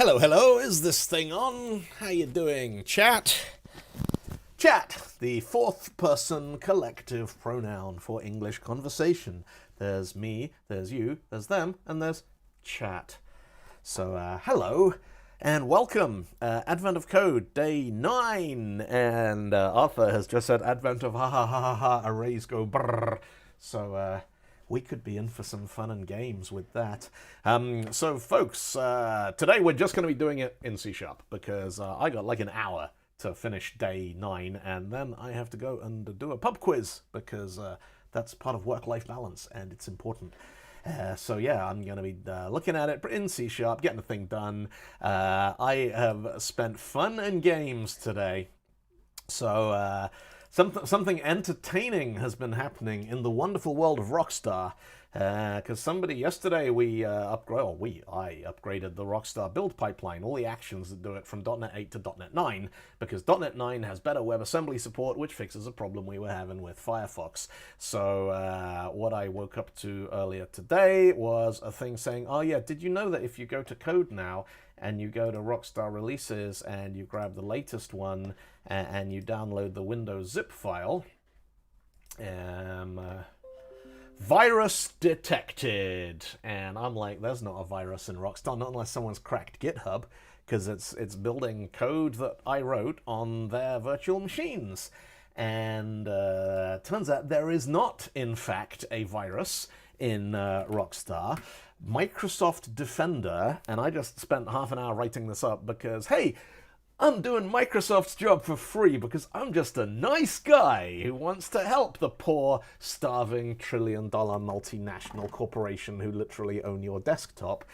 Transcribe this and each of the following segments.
Hello, hello, is this thing on? How you doing, chat? Chat, the fourth person collective pronoun for English conversation. There's me, there's you, there's them, and there's chat. So, hello, and welcome. Advent of Code, day 9, and Arthur has just said Advent of ha ha ha ha ha, arrays go brrr. So, we could be in for some fun and games with that. So, folks, today we're just going to be doing it in C# because I got like an hour to finish day 9, and then I have to go and do a pub quiz because that's part of work-life balance and it's important. So yeah, I'm going to be looking at it in C#, getting the thing done. I have spent fun and games today. So something entertaining has been happening in the wonderful world of Rockstar. Because somebody yesterday I upgraded the Rockstar build pipeline, all the actions that do it from .NET 8 to .NET 9, because .NET 9 has better WebAssembly support, which fixes a problem we were having with Firefox. So what I woke up to earlier today was a thing saying, oh yeah, did you know that if you go to code now and you go to Rockstar releases and you grab the latest one and you download the Windows zip file, virus detected, and I'm like, there's not a virus in Rockstar, not unless someone's cracked GitHub, because it's building code that I wrote on their virtual machines. And turns out there is not, in fact, a virus in Rockstar. Microsoft Defender, and I just spent half an hour writing this up because, hey, I'm doing Microsoft's job for free because I'm just a nice guy who wants to help the poor, starving, trillion-dollar multinational corporation who literally own your desktop.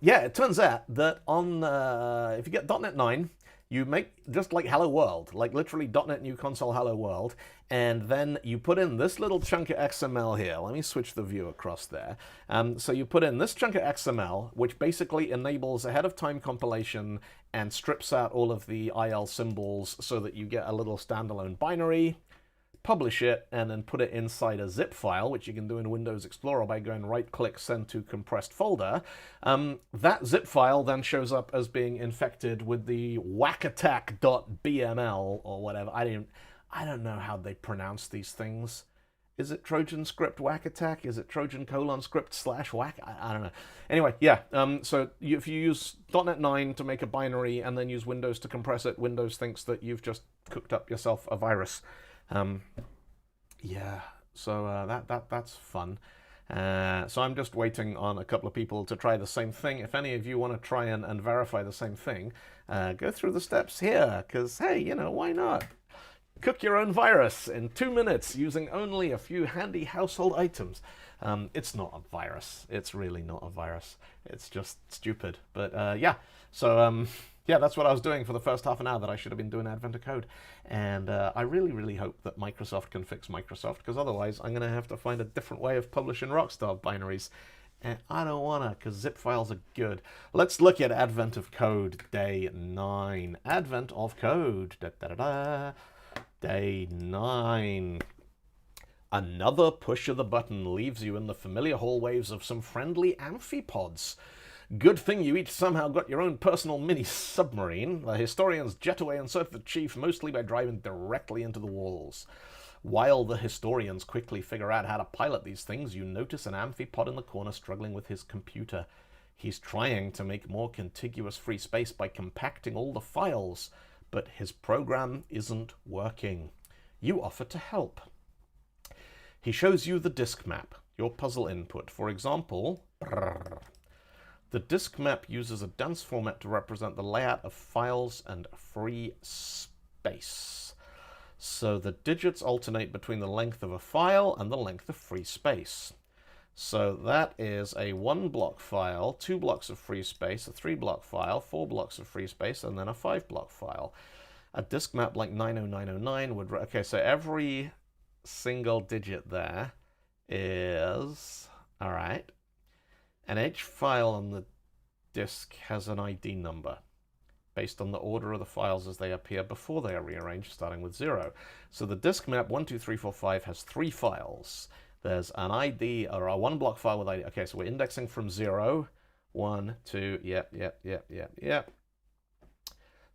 Yeah, it turns out that on if you get .NET 9, you make just like Hello World, like literally .NET New Console Hello World, and then you put in this little chunk of XML here. Let me switch the view across there. So you put in this chunk of XML, which basically enables ahead-of-time compilation and strips out all of the IL symbols so that you get a little standalone binary, publish it, and then put it inside a zip file, which you can do in Windows Explorer by going right-click, send to compressed folder. That zip file then shows up as being infected with the whackattack.bml or whatever. I don't know how they pronounce these things. Is it Trojan script whack attack? Is it Trojan script / whack? I don't know. Anyway, yeah. So if you use .NET 9 to make a binary and then use Windows to compress it, Windows thinks that you've just cooked up yourself a virus. Yeah. So that's fun. So I'm just waiting on a couple of people to try the same thing. If any of you want to try and verify the same thing, go through the steps here. Because hey, why not? Cook your own virus in 2 minutes using only a few handy household items. It's not a virus. It's really not a virus. It's just stupid. But yeah, so yeah, that's what I was doing for the first half an hour that I should have been doing Advent of Code. And I really, really hope that Microsoft can fix Microsoft, because otherwise I'm going to have to find a different way of publishing Rockstar binaries. And I don't want to, because zip files are good. Let's look at Advent of Code, day 9. Advent of Code. Da-da-da-da. Day 9. Another push of the button leaves you in the familiar hallways of some friendly amphipods. Good thing you each somehow got your own personal mini-submarine. The historians jet away in search of the chief, mostly by driving directly into the walls. While the historians quickly figure out how to pilot these things, you notice an amphipod in the corner struggling with his computer. He's trying to make more contiguous free space by compacting all the files, but his program isn't working. You offer to help. He shows you the disk map, your puzzle input. For example, the disk map uses a dense format to represent the layout of files and free space. So the digits alternate between the length of a file and the length of free space. So that is a 1-block file, 2 blocks of free space, a 3-block file, 4 blocks of free space, and then a 5-block file. A disk map like 90909 would... Okay, so every single digit there is... All right. And each file on the disk has an ID number based on the order of the files as they appear before they are rearranged, starting with 0. So the disk map 12345 has 3 files. There's an ID, or a 1-block file with ID. Okay, so we're indexing from 0, 1, 2, yep.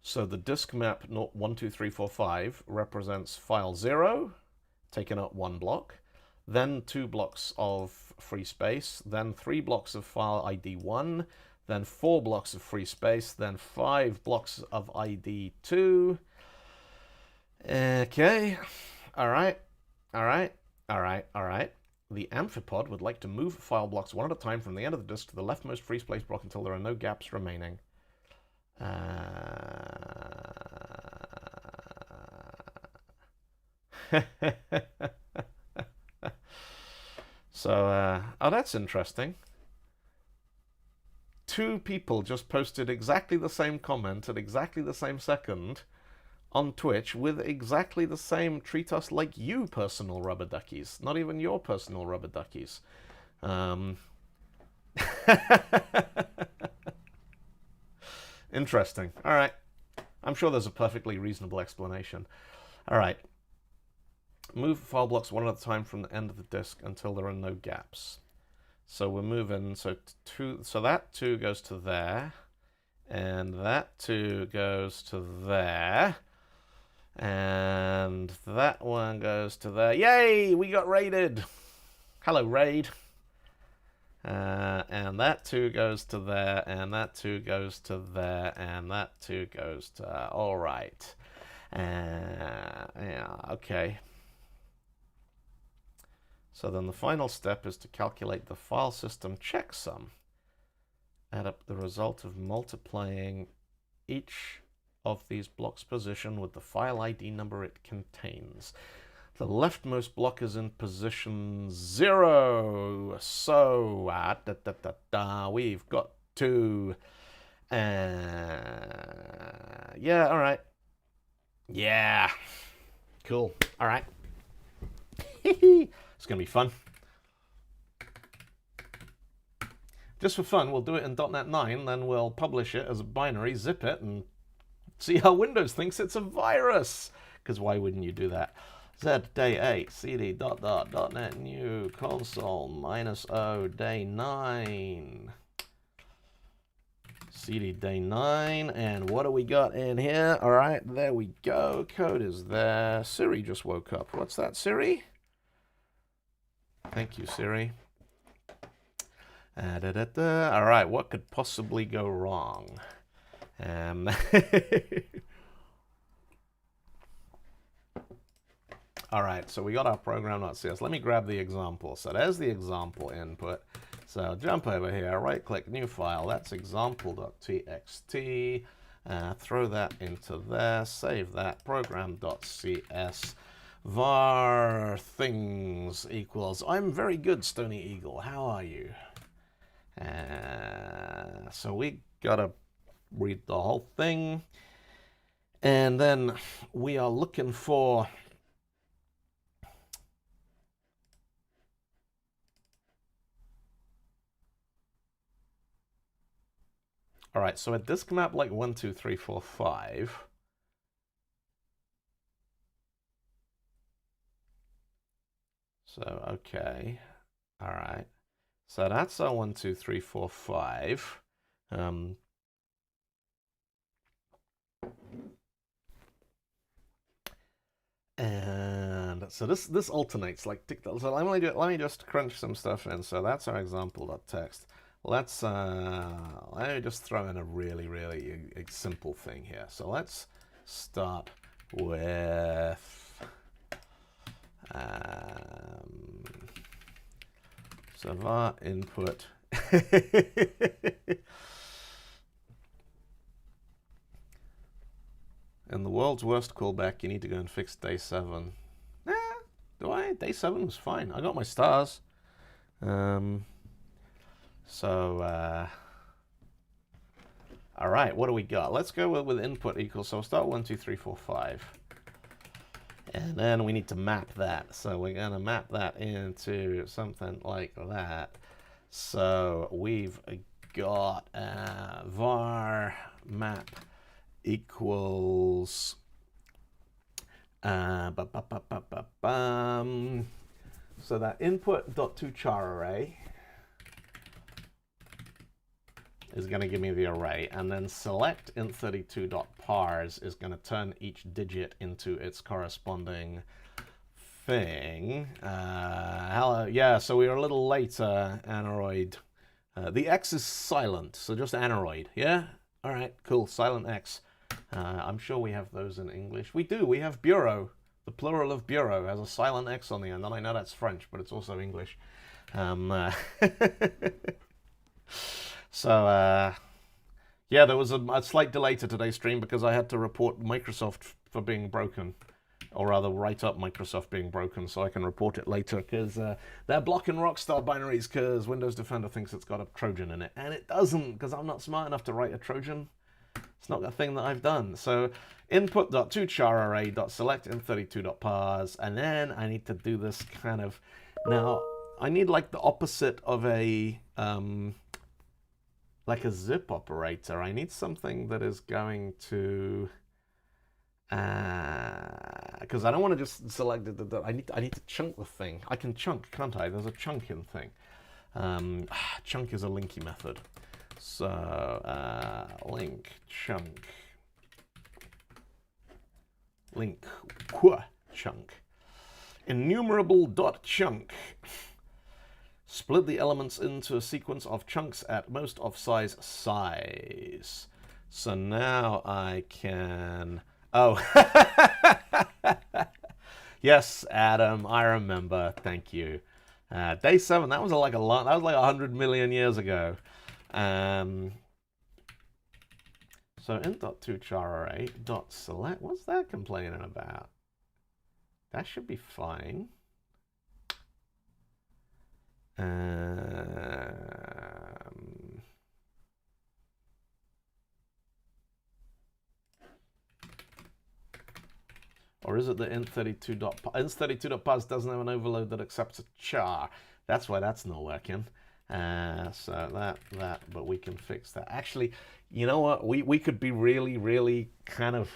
So the disk map 1, 2, 3, 4, 5 represents file 0, taking up 1 block, then 2 blocks of free space, then 3 blocks of file ID 1, then 4 blocks of free space, then 5 blocks of ID 2. Okay, all right. The amphipod would like to move file blocks one at a time from the end of the disk to the leftmost free space block until there are no gaps remaining. So, oh, that's interesting. 2 people just posted exactly the same comment at exactly the same second on Twitch with exactly the same treat us like you personal rubber duckies, not even your personal rubber duckies. Interesting. All right. I'm sure there's a perfectly reasonable explanation. All right. Move file blocks one at a time from the end of the disk until there are no gaps. So we're moving, so that 2 goes to there, and that 2 goes to there, and that one goes to there. Yay! We got raided! Hello, raid. And that 2 goes to there, and that 2 goes to there, and that 2 goes to... all right. Yeah, okay. So then the final step is to calculate the file system checksum. Add up the result of multiplying each of these blocks' position with the file ID number it contains. The leftmost block is in position 0. So, we've got 2. Yeah, all right. Yeah. Cool. All right. It's going to be fun. Just for fun, we'll do it in .NET 9, then we'll publish it as a binary, zip it, and see how Windows thinks it's a virus. Because why wouldn't you do that? Z day 8, cd ... .NET new console -o day 9. cd day 9, and what do we got in here? All right, there we go. Code is there. Siri just woke up. What's that, Siri? Thank you, Siri. All right, what could possibly go wrong? All right, so we got our program.cs. Let me grab the example. So there's the example input. So jump over here, right-click, new file. That's example.txt. Throw that into there, save that, program.cs. var things equals. I'm very good, Stony Eagle. How are you? So we gotta read the whole thing, and then we are looking for all right, so a disk map like 1, 2, 3, 4, 5. So, okay. All right. So that's our 1, 2, 3, 4, 5. And so this alternates like tick. So let me just crunch some stuff in. So that's our example.txt. Let me just throw in a really simple thing here. So let's start with so var input. In the world's worst callback, you need to go and fix day 7. Do I? Day 7 was fine. I got my stars. All right, what do we got? Let's go with input equals, so we'll start 1, 2, 3, 4, 5. And then we need to map that. So we're going to map that into something like that. So we've got var map equals so that input.toChar array is going to give me the array, and then select int32.parse is going to turn each digit into its corresponding thing. Hello, yeah, so we are a little later, Aneroid. The X is silent, so just Aneroid, yeah? All right, cool, silent X. I'm sure we have those in English. We do, we have bureau. The plural of bureau has a silent X on the end, and I know that's French, but it's also English. So, yeah, there was a slight delay to today's stream because I had to report Microsoft for being broken. Or rather, write up Microsoft being broken so I can report it later, because they're blocking Rockstar binaries because Windows Defender thinks it's got a Trojan in it. And it doesn't, because I'm not smart enough to write a Trojan. It's not a thing that I've done. So input.toCharArray.select int32.parse, and then I need to do this kind of... Now, I need like the opposite of a... like a zip operator. I need something that is going to... because I don't want to just select it. I need to chunk the thing. I can chunk, can't I? There's a chunking thing. Chunk is a linky method. So link chunk link chunk enumerable.chunk. Split the elements into a sequence of chunks at most of size. So now I can... Oh, yes, Adam, I remember. Thank you. Day 7. That was like 100 million years ago. So int.toCharArray.select. What's that complaining about? That should be fine. Or is it the int32.parse doesn't have an overload that accepts a char? That's why that's not working. So that, but we can fix that. Actually, you know what? We could be really, really kind of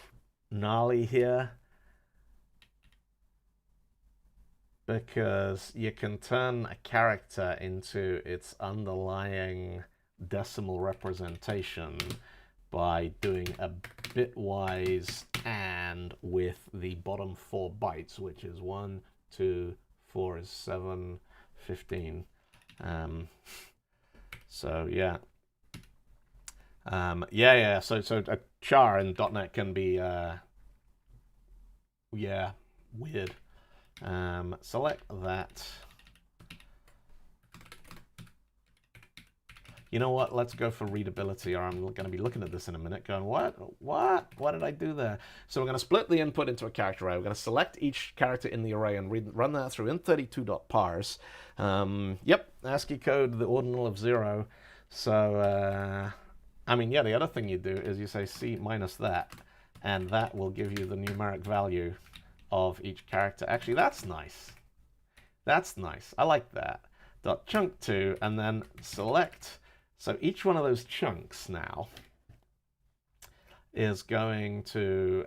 gnarly here, because you can turn a character into its underlying decimal representation by doing a bitwise and with the bottom 4 bytes, which is 1, 2, 4 is 7, 15. So yeah. Yeah. So a char in .NET can be yeah, weird. Select that. You know what? Let's go for readability, or I'm going to be looking at this in a minute going, what did I do there? So we're going to split the input into a character array. We're going to select each character in the array and run that through int32.parse. Yep, ASCII code, the ordinal of 0. So, I mean, yeah, the other thing you do is you say C minus that, and that will give you the numeric value of each character. Actually, that's nice. That's nice. I like that. .chunk2, and then select... So each one of those chunks now is going to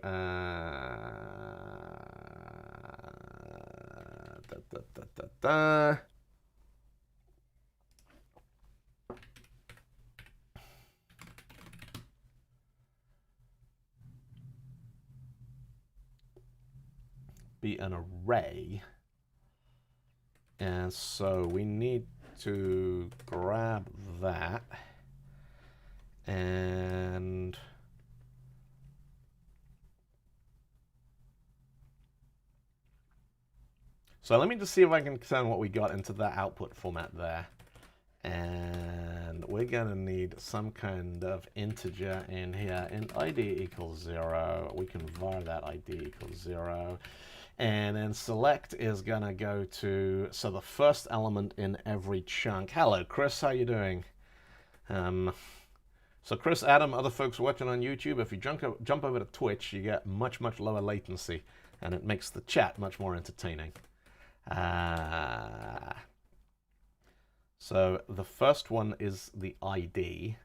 be an array. And so we need to grab that and so let me just see if I can turn what we got into that output format there. And we're gonna need some kind of integer in here. Int ID equals 0. We can var that ID equals 0. And then select is gonna go to, so the first element in every chunk. Hello, Chris, how you doing? So Chris, Adam, other folks watching on YouTube, if you jump over to Twitch, you get much lower latency, and it makes the chat much more entertaining. So the first one is the ID,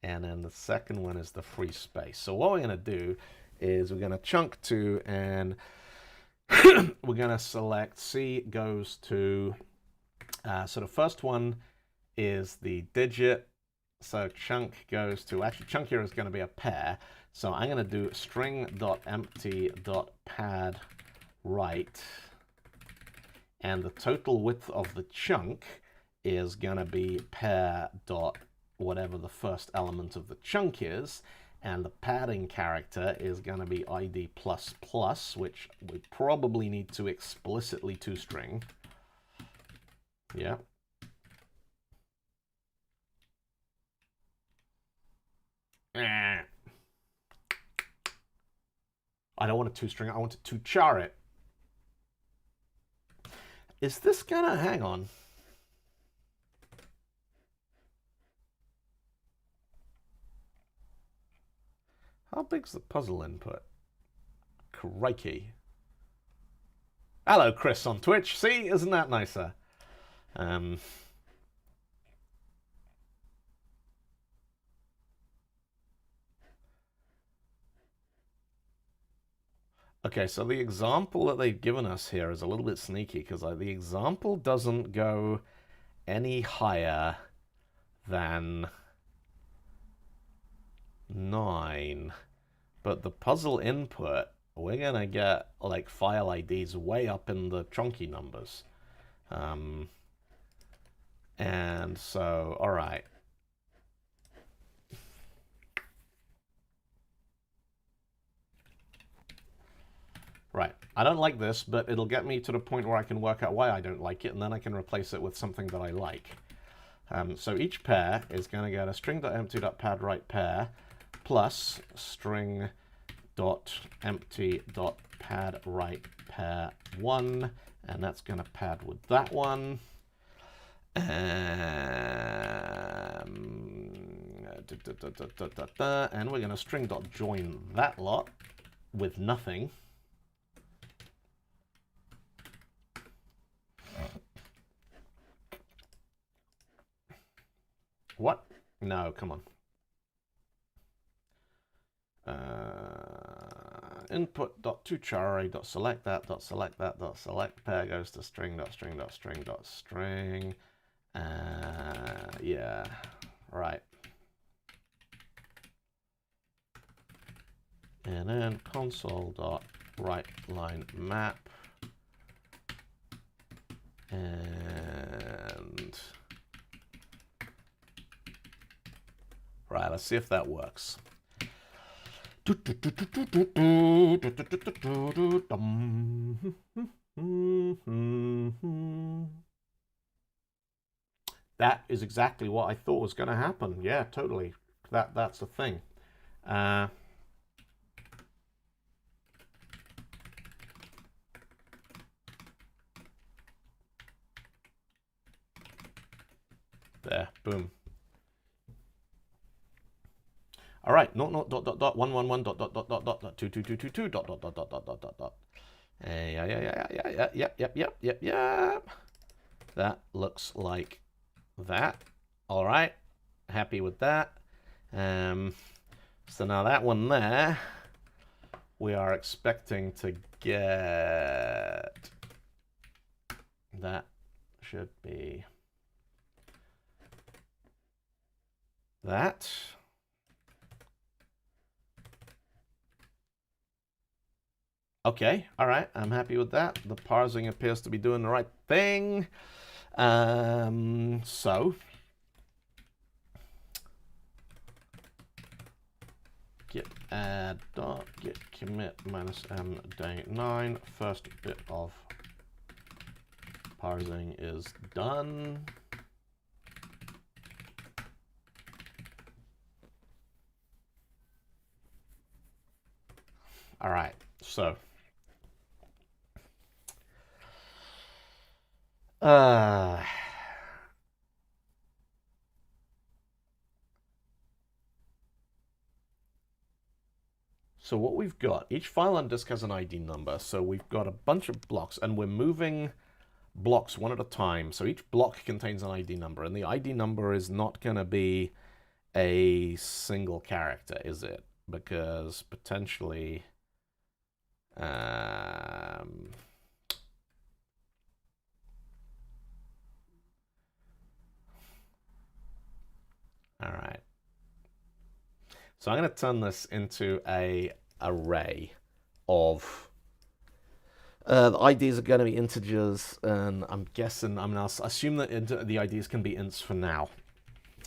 and then the second one is the free space. So what we're gonna do is we're gonna chunk to, and we're going to select C goes to, so the first one is the digit So chunk goes to, actually chunk here is going to be a pair. So I'm going to do string.empty.pad right. And the total width of the chunk is going to be pair dot whatever the first element of the chunk is. And the padding character is going to be id++, which we probably need to explicitly toString. Yeah. I don't want to toString it, I want to tochar it. Is this gonna, hang on. How big's the puzzle input? Crikey. Hello, Chris on Twitch. See, isn't that nicer? Okay, so the example that they've given us here is a little bit sneaky because the example doesn't go any higher than 9. But the puzzle input, we're going to get like file IDs way up in the chunky numbers. And so, all right. Right, I don't like this, but it'll get me to the point where I can work out why I don't like it, and then I can replace it with something that I like. So each pair is going to get a string.empty.padWrite pair plus string.empty.padWrite pair 1, and that's going to pad with that one. And we're going to string.join that lot with nothing. What? No, come on. Input.toChar.select that.select pair goes to string.string.string.string. Yeah, right. And then console.WriteLineMap. And right, let's see if that works. That is exactly what I thought was going to happen. Yeah, totally. That's the thing. There, boom. All right, not dot 111 dot 2222 dot yep. That looks like that. All right, happy with that. So now that one there, we are expecting to get, that should be that. Okay, all right, I'm happy with that. The parsing appears to be doing the right thing. So git add dot git commit minus m day 9. First bit of parsing is done. All right, so so what we've got, each file on disk has an ID number. So we've got a bunch of blocks, and we're moving blocks one at a time. So each block contains an ID number, and the ID number is not going to be a single character, is it? Because potentially all right. So I'm going to turn this into a array of the IDs are going to be integers, and I'm guessing I'm going to assume that the IDs can be ints for now.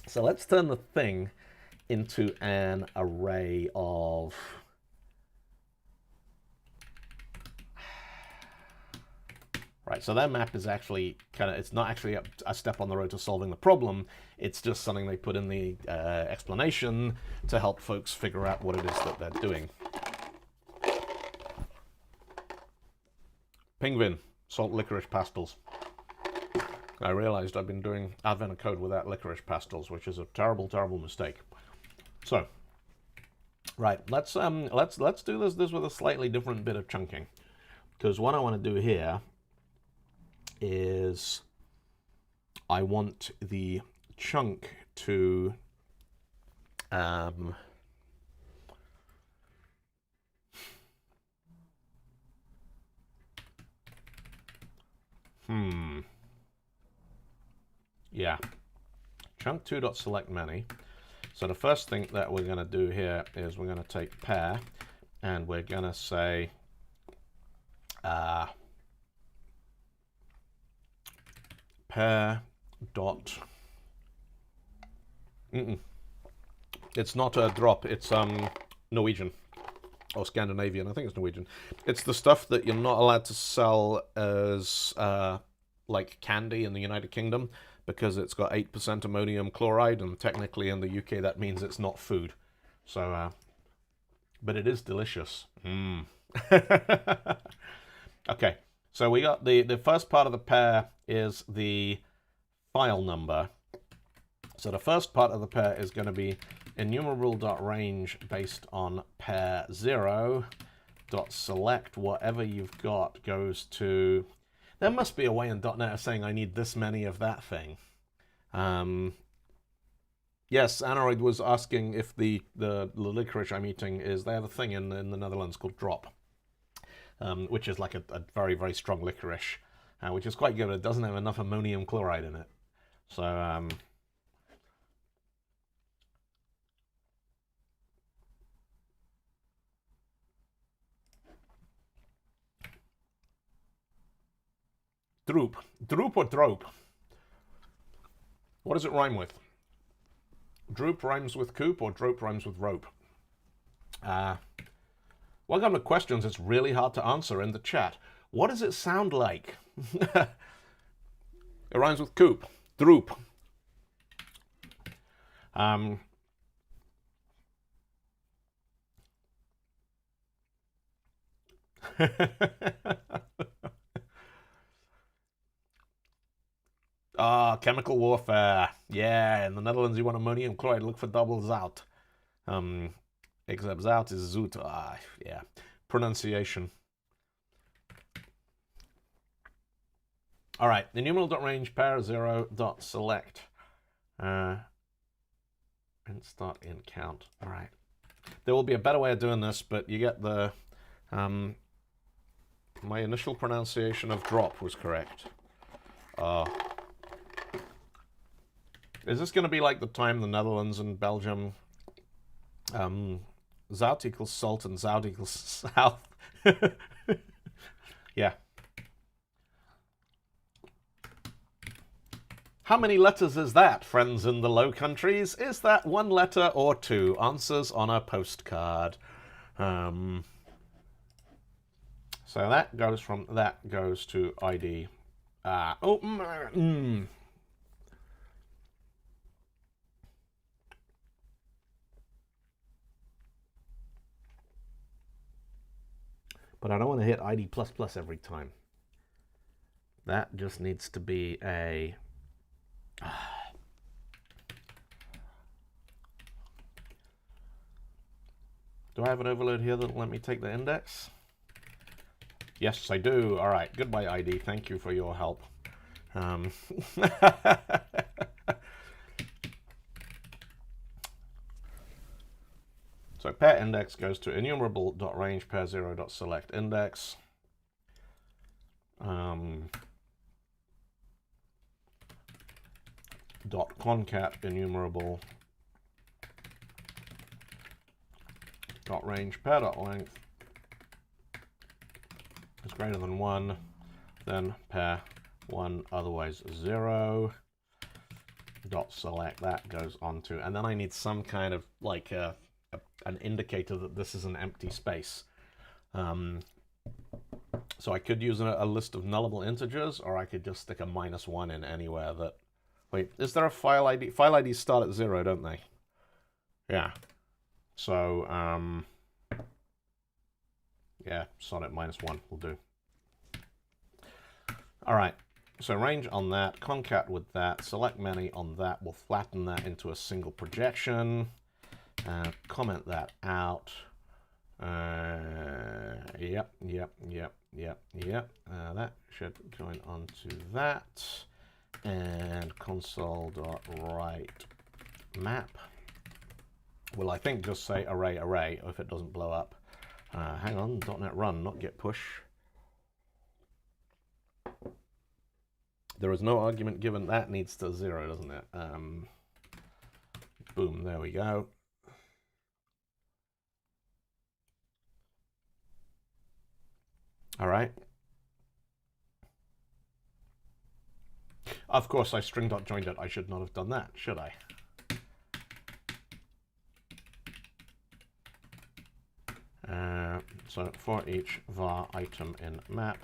So let's turn the thing into an array of right. So that map is actually it's not actually a step on the road to solving the problem. It's just something they put in the explanation to help folks figure out what it is that they're doing. Penguin, salt licorice pastels. I realized I've been doing Advent of code without licorice pastels, which is a terrible, terrible mistake. So, right, let's do this with a slightly different bit of chunking, because what I want to do here is I want the chunk to yeah, chunk2.select many. So the first thing that we're going to do here is we're going to take pair, and we're going to say pair dot. It's not a drop. It's Norwegian or Scandinavian. I think it's Norwegian. It's the stuff that you're not allowed to sell as like candy in the United Kingdom, because it's got 8% ammonium chloride, and technically in the UK that means it's not food. So, but it is delicious. Okay, so we got the first part of the pair is the file number. So the first part of the pair is going to be enumerable.range based on pair 0.select whatever you've got goes to. There must be a way in .NET of saying I need this many of that thing. Yes, Anorid was asking if the licorice I'm eating is, they have a thing in the Netherlands called drop, which is like a very, very strong licorice, which is quite good. It doesn't have enough ammonium chloride in it. So, droop or drope? What does it rhyme with? Droop rhymes with coop, or drope rhymes with rope? Welcome to questions it's really hard to answer in the chat. What does it sound like? It rhymes with coop. Droop. Ah, chemical warfare. Yeah, in the Netherlands you want ammonium chloride, look for double zout. Except zout is zoot. Ah, yeah. Pronunciation. All right, enumerable.range pair 0.select. And start in count. All right. There will be a better way of doing this, but you get the my initial pronunciation of drop was correct. Is this going to be like the time the Netherlands and Belgium, zout equals salt and zout equals south? Yeah. How many letters is that, friends in the Low Countries? Is that one letter or two? Answers on a postcard. So that goes to ID. But I don't want to hit ID++ every time. That just needs to be a... Do I have an overload here that'll let me take the index? Yes, I do. All right. Goodbye, ID. Thank you for your help. So pair index goes to enumerable.range pair 0.select index. Dot concat enumerable dot range pair dot length is greater than 1, then pair 1, otherwise 0. Dot select, that goes onto, and then I need some kind of like an indicator that this is an empty space. So I could use a list of nullable integers, or I could just stick a -1 in anywhere that... Wait, is there a file ID? File IDs start at 0, don't they? Yeah. So, yeah, start at -1 will do. All right. So range on that, concat with that, select many on that. We'll flatten that into a single projection. Comment that out. Yep. That should join onto that. And console.write map will, I think, just say array if it doesn't blow up. Hang on, .NET run, not get push. There is no argument given. That needs to 0, doesn't it? Boom, there we go. All right. Of course, I string.joined it. I should not have done that, should I? So for each var item in map,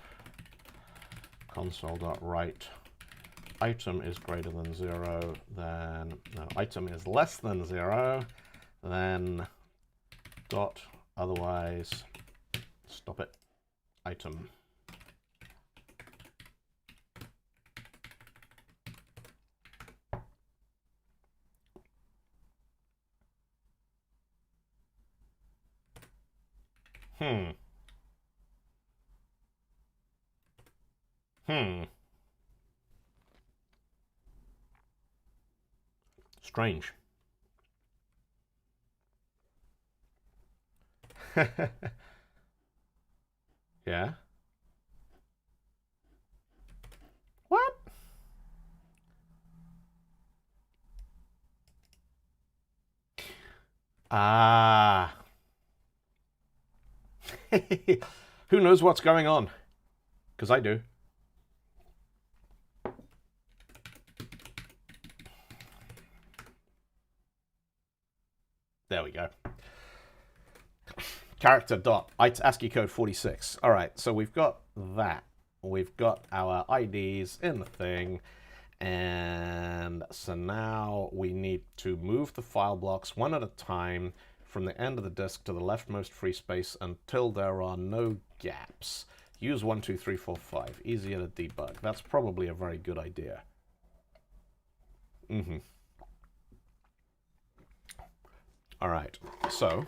console.write item is greater than 0, then no, item is less than 0, then dot otherwise stop it item. Strange. Yeah. What? Ah. Who knows what's going on? Because I do. There we go. Character dot ASCII code 46. All right, so we've got that. We've got our IDs in the thing. And so now we need to move the file blocks one at a time from the end of the disk to the leftmost free space until there are no gaps. Use 1, 2, 3, 4, 5. Easier to debug. That's probably a very good idea. All right, so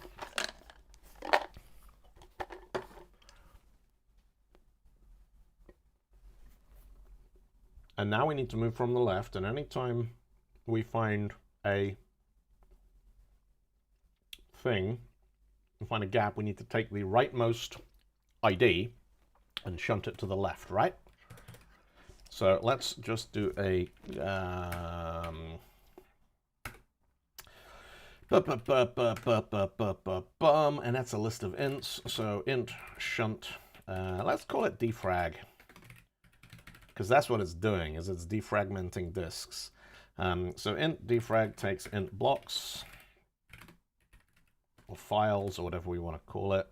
and now we need to move from the left, and anytime we find a thing, we find a gap, we need to take the rightmost ID and shunt it to the left, right? So let's just do a and that's a list of ints. So int shunt, let's call it defrag, because that's what it's doing, is it's defragmenting disks. So int defrag takes int blocks or files or whatever we want to call it.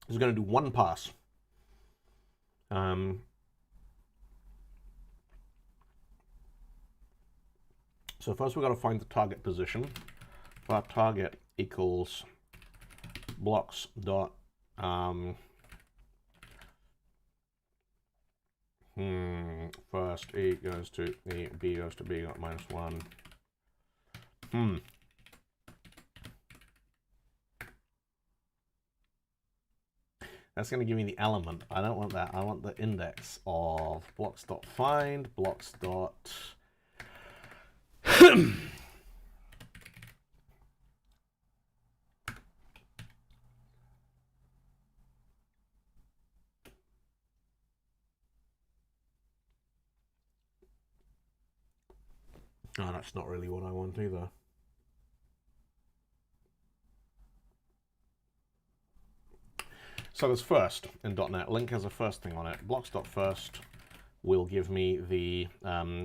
It's going to do one pass. So first we've got to find the target position. Our target equals blocks dot first E goes to E, B goes to B, got -1. That's going to give me the element. I don't want that. I want the index of blocks.find, blocks dot Oh, that's not really what I want either. So there's first in .NET. Link has a first thing on it. Blocks.first will give me the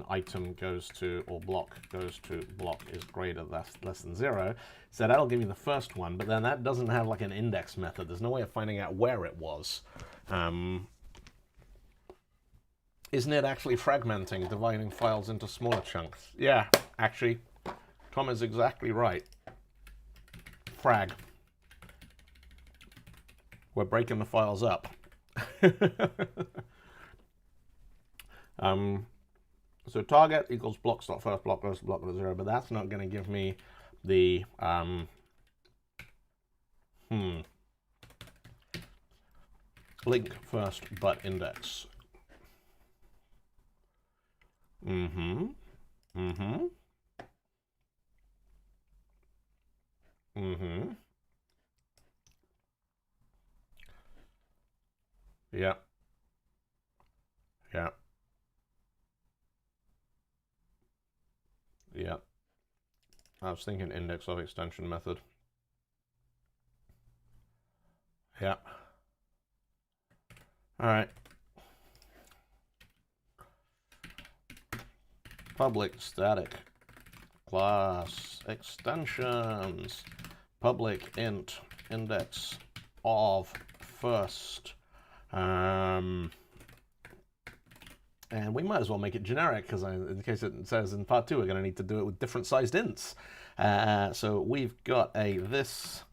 item goes to, or block goes to, block is greater, less than 0. So that'll give me the first one, but then that doesn't have like an index method. There's no way of finding out where it was. Isn't it actually fragmenting, dividing files into smaller chunks? Yeah, actually, Tom is exactly right. Frag. We're breaking the files up. So target equals blocks.first, block goes to block to 0, but that's not going to give me the link first but index. Yeah. Yeah. Yeah. I was thinking index of extension method. Yeah. All right. Public static class extensions. Public int index of first. And we might as well make it generic, because in case it says in part 2 we're going to need to do it with different sized ints. So we've got a this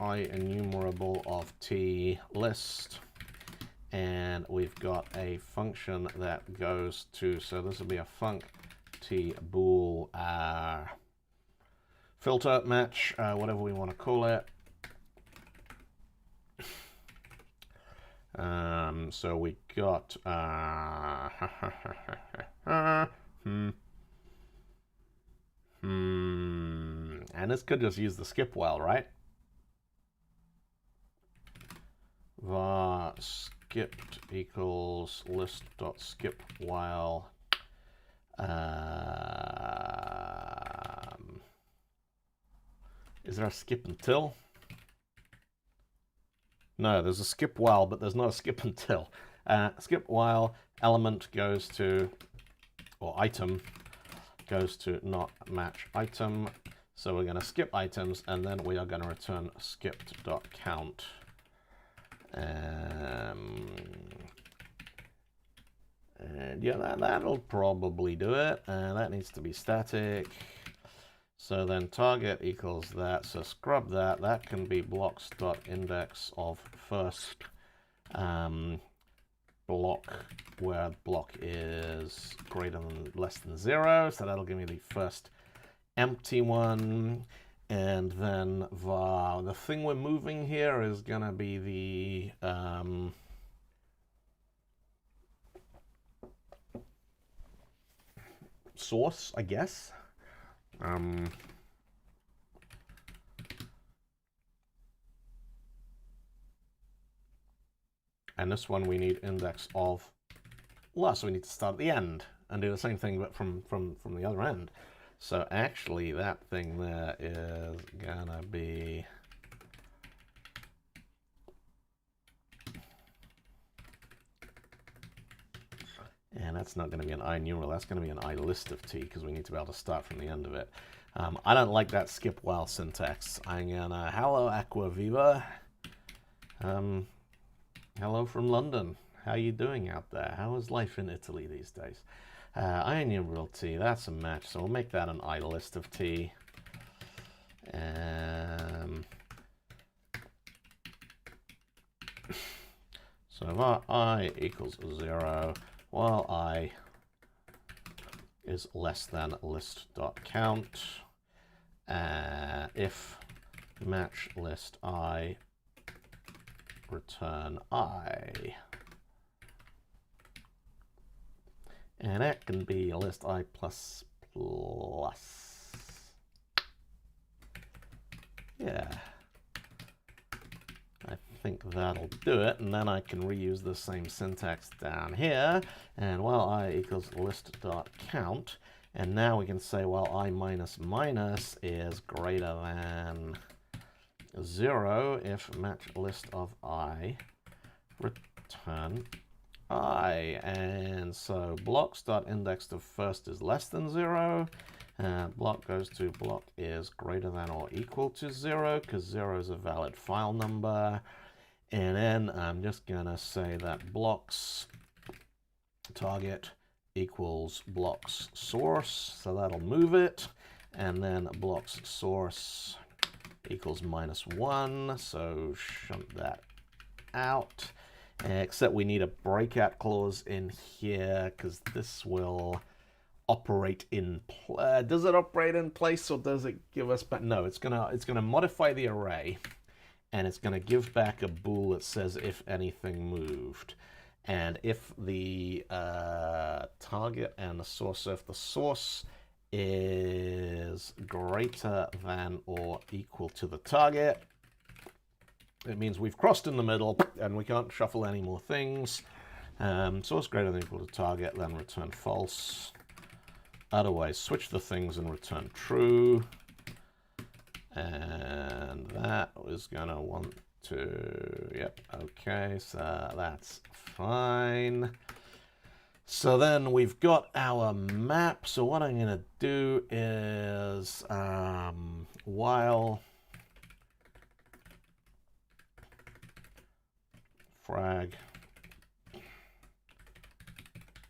I enumerable of t list, and we've got a function that goes to, so this will be a func t bool filter match, whatever we want to call it. So we got and this could just use the skip while, right? var skipped equals list.skip while is there a skip until? No, there's a skip while, but there's not a skip until. Skip while element goes to, or item goes to not match item. So we're going to skip items, and then we are going to return skipped.count. And yeah, that'll probably do it. That needs to be static. So then target equals that. So scrub that. That can be blocks.index of first block, where block is greater than less than 0. So that'll give me the first empty one. And then var, the thing we're moving here is going to be the source, I guess. And this one we need index of last, so we need to start at the end and do the same thing, but from the other end. So actually that thing there is gonna be and that's not going to be an iNumeral, that's going to be an iList of t, because we need to be able to start from the end of it. I don't like that skip while syntax. I'm gonna hello Aqua Viva. Hello from London. How you doing out there? How is life in Italy these days? iNumeral t, that's a match, so we'll make that an iList of t. So var I equals 0, while I is less than list.count, if match list I, return I. And that can be list I plus plus. Yeah. I think that'll do it, and then I can reuse the same syntax down here, and while I equals list.count, and now we can say, well, I minus minus is greater than 0 if match list of I return I. And so blocks.index of first is less than 0. Block goes to block is greater than or equal to 0, because 0 is a valid file number. And then I'm just going to say that blocks target equals blocks source, so that'll move it. And then blocks source equals -1, so shunt that out. Except we need a breakout clause in here, because this will operate in does it operate in place, or does it give us back? No, it's gonna modify the array, and it's gonna give back a bool that says if anything moved. And if the target and the source, so if the source is greater than or equal to the target, it means we've crossed in the middle and we can't shuffle any more things. Source greater than or equal to target, then return false. Otherwise, switch the things and return true. And that is gonna want to, yep, okay, so that's fine. So then we've got our map. So what I'm gonna do is while frag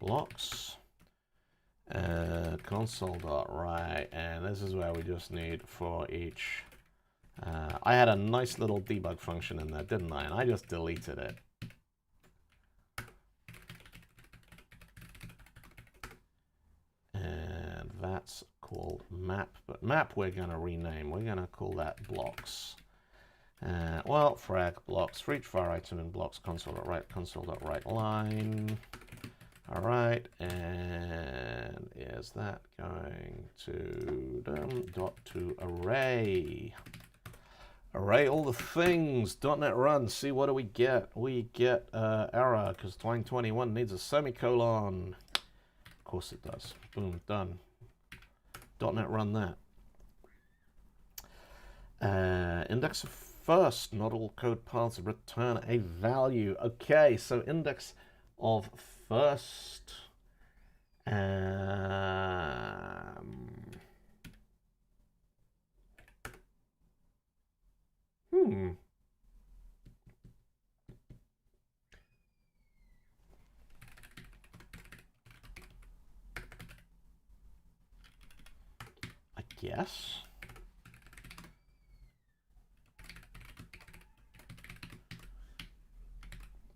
blocks console.write, and this is where we just need for each. I had a nice little debug function in there, didn't I? And I just deleted it. And that's called map, but map we're going to rename. We're going to call that blocks. Well, frag blocks for each var item in blocks console.write line. All right, and is that going to dot to array? Array all the things. .NET run. See, what do we get? We get error because line 21 needs a semicolon. Of course it does. Boom, done. .NET run that. Index of first, not all code paths return a value. Okay, so index of first. I guess.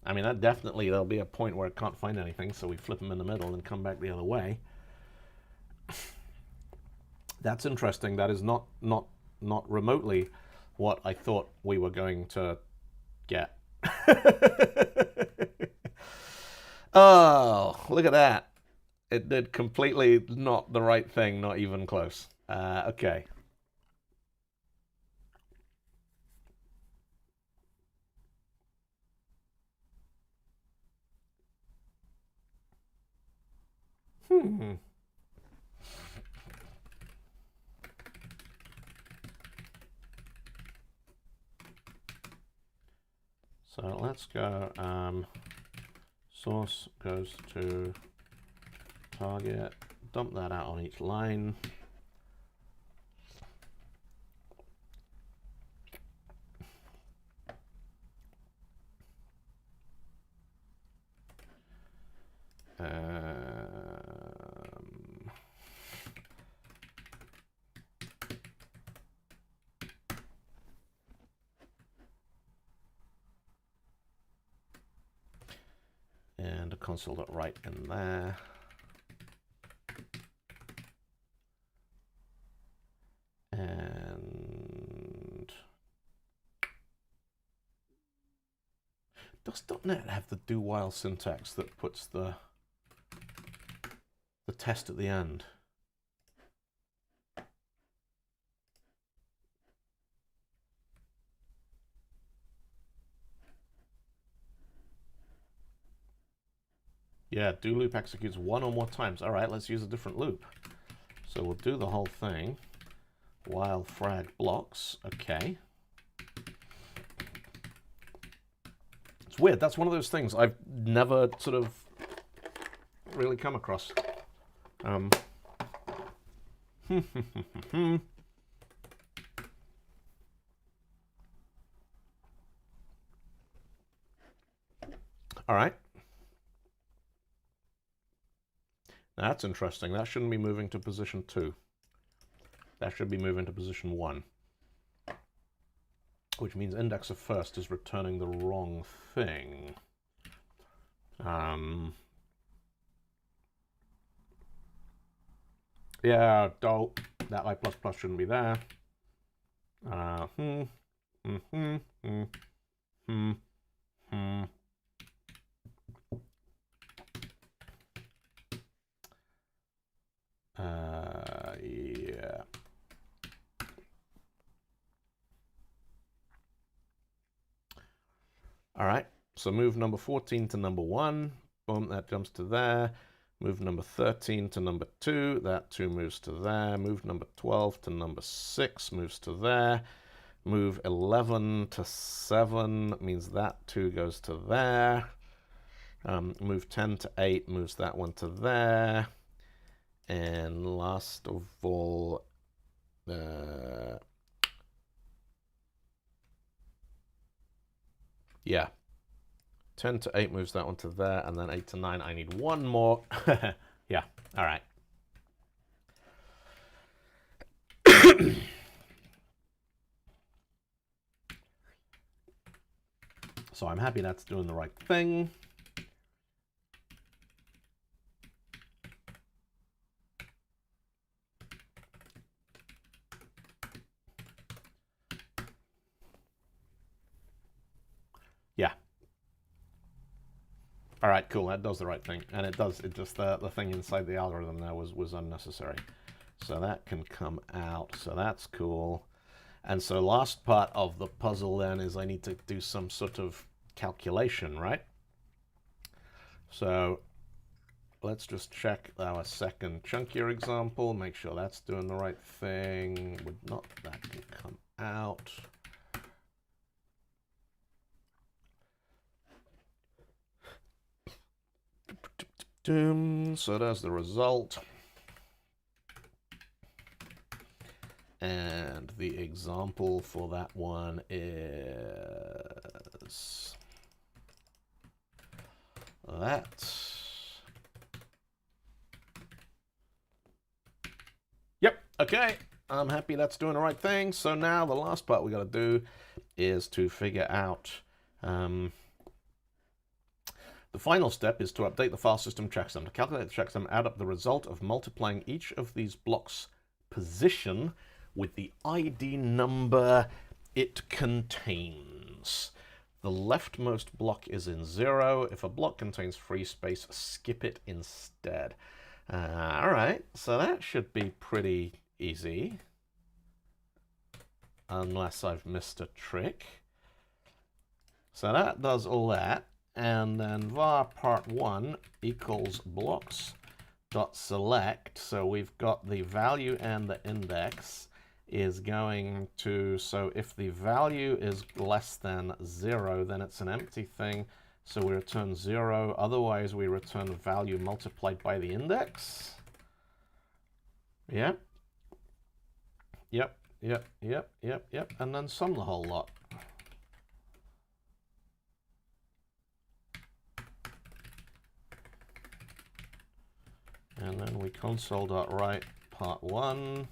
I mean, that definitely, there'll be a point where it can't find anything, so we flip them in the middle and come back the other way. That's interesting. That is not remotely what I thought we were going to get. Oh, look at that. It did completely not the right thing, not even close. Okay. So let's go, source goes to target, dump that out on each line. And a console.write in there. And does .NET have the do while syntax that puts the test at the end? Yeah, do loop executes one or more times. All right, let's use a different loop. So we'll do the whole thing while frag blocks. Okay. It's weird. That's one of those things I've never sort of really come across. All right. That's interesting. That shouldn't be moving to position 2. That should be moving to position 1. Which means index of first is returning the wrong thing. Yeah, dope. That I++ shouldn't be there. Yeah. All right, so move number 14 to number 1. Boom, that jumps to there. Move number 13 to number 2. That 2 moves to there. Move number 12 to number 6 moves to there. Move 11 to 7 means that 2 goes to there. Move 10 to 8 moves that one to there. And last of all, yeah, 10 to 8 moves that one to there, and then 8 to 9, I need one more. Yeah, all right. So I'm happy that's doing the right thing. Yeah. All right, cool. That does the right thing, and it does. It just the thing inside the algorithm there was unnecessary. So that can come out. So that's cool. And so last part of the puzzle then is I need to do some sort of calculation, right? So let's just check our second chunkier example, make sure that's doing the right thing. Would not, that can come out. So there's the result. And the example for that one is that. Yep, okay. I'm happy that's doing the right thing. So now the last part we got to do is to figure out the final step is to update the file system checksum. To calculate the checksum, add up the result of multiplying each of these blocks' position with the ID number it contains. The leftmost block is in 0. If a block contains free space, skip it instead. All right, so that should be pretty easy, unless I've missed a trick. So that does all that, and then var part1 equals blocks.select. So we've got the value and the index is going to, so if the value is less than 0, then it's an empty thing. So we return 0, otherwise we return value multiplied by the index. Yep. Yep, yep, yep, yep, yep, and then sum the whole lot. And then we console.write part1.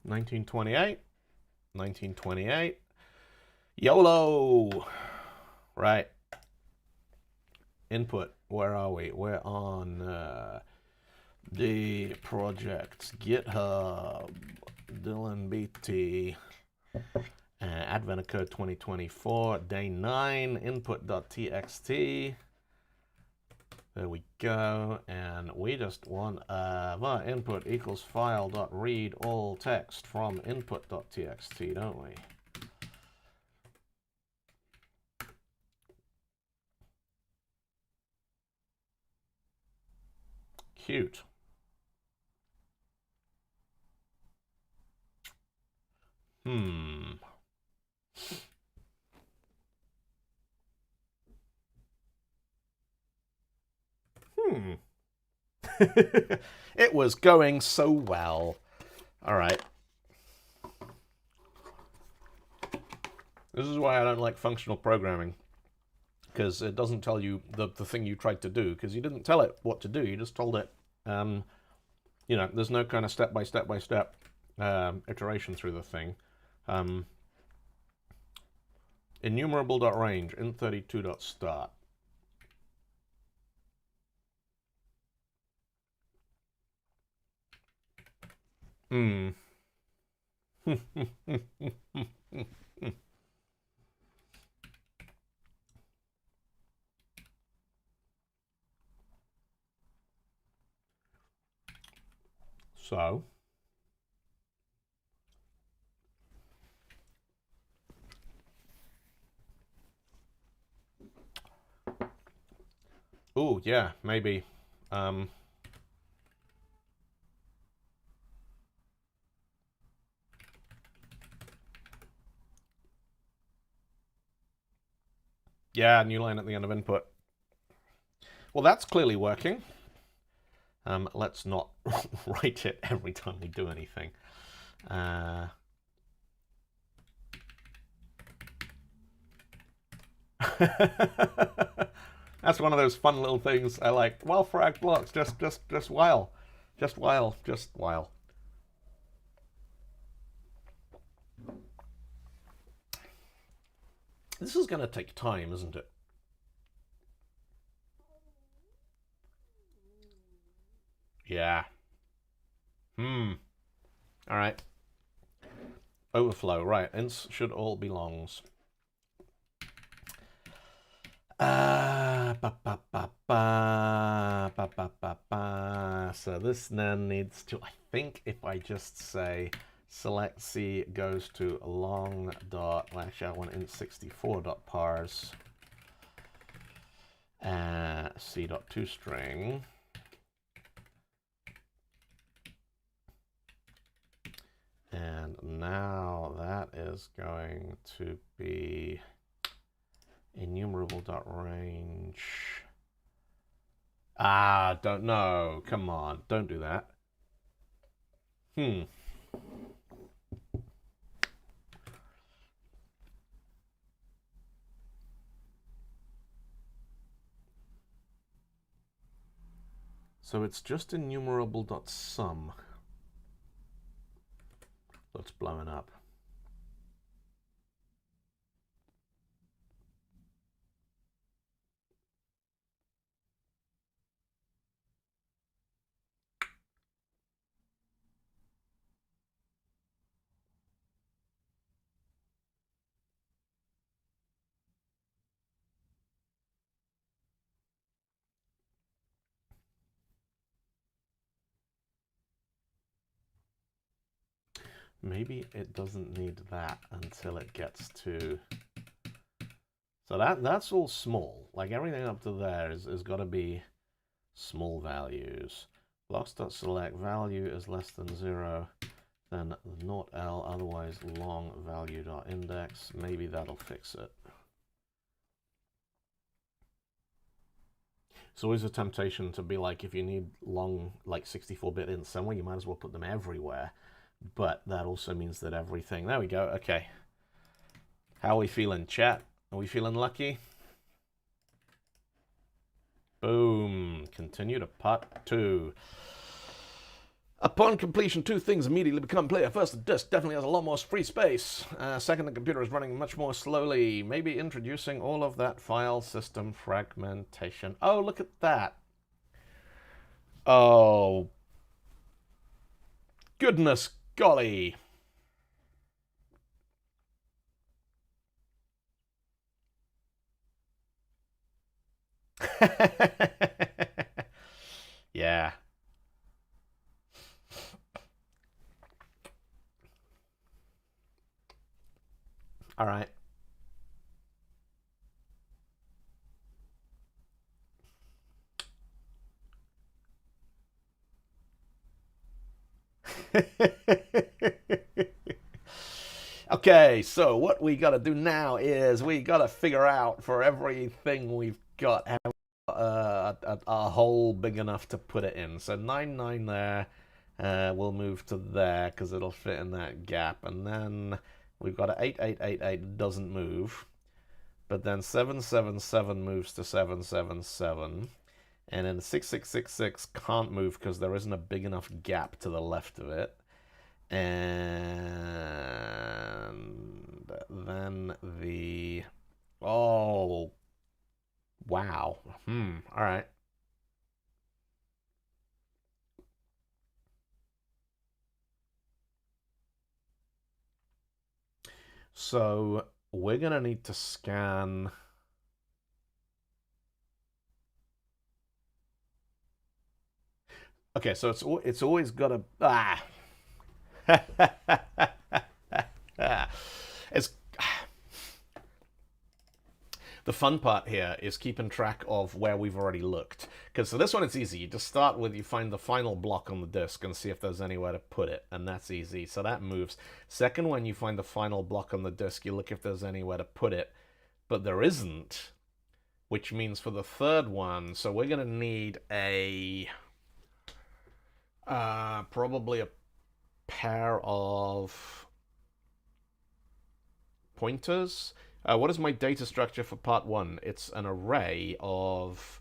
$1928. YOLO. Right. Input. Where are we? We're on the projects, GitHub, Dylan BT, Advent of Code 2024, day 9, input.txt. There we go, and we just want var input equals file.read all text from input.txt, don't we? Cute. It was going so well. All right. This is why I don't like functional programming, because it doesn't tell you the thing you tried to do, because you didn't tell it what to do. You just told it, you know, there's no kind of step-by-step iteration through the thing. Enumerable.range, int32.start. So, oh yeah, maybe. Yeah, new line at the end of input. Well, that's clearly working. Let's not write it every time we do anything. That's one of those fun little things I like. While frag blocks, just while. Just while. This is going to take time, isn't it? Yeah. All right. Overflow. Right. Ints should all belongs. So this then needs to, I think if I just say select C goes to long dot, well, actually I want int64.parse C.toString. And now that is going to be enumerable.range. Don't know. Come on, don't do that. So it's just enumerable.sum that's blowing up. Maybe it doesn't need that until it gets to... So that's all small. Like everything up to there is got to be small values. Blocks.select value is less than 0, then not L, otherwise long value.index. Maybe that'll fix it. It's always a temptation to be like, if you need long, like 64-bit ints somewhere, you might as well put them everywhere. But that also means that everything... There we go. Okay. How are we feeling, chat? Are we feeling lucky? Boom. Continue to part 2. Upon completion, 2 things immediately become clear. First, the disk definitely has a lot more free space. Second, the computer is running much more slowly. Maybe introducing all of that file system fragmentation. Oh, look at that. Oh. Goodness golly. Okay, so what we got to do now is we got to figure out for everything we've got a hole big enough to put it in. So 9, 9 there. We'll move to there because it'll fit in that gap. And then we've got a 8, 8, 8, 8 doesn't move. But then 7, 7, 7 moves to 7, 7, 7. And then 6, 6, 6, 6 can't move because there isn't a big enough gap to the left of it. And then the... Oh, wow. All right. So we're going to need to scan... Okay, so it's always got to... It's... The fun part here is keeping track of where we've already looked. Because for this one, it's easy. You just start with, you find the final block on the disk and see if there's anywhere to put it. And that's easy. So that moves. Second one, you find the final block on the disk. You look if there's anywhere to put it. But there isn't. Which means for the third one, so we're going to need a... probably a pair of pointers. What is my data structure for part 1? It's an array of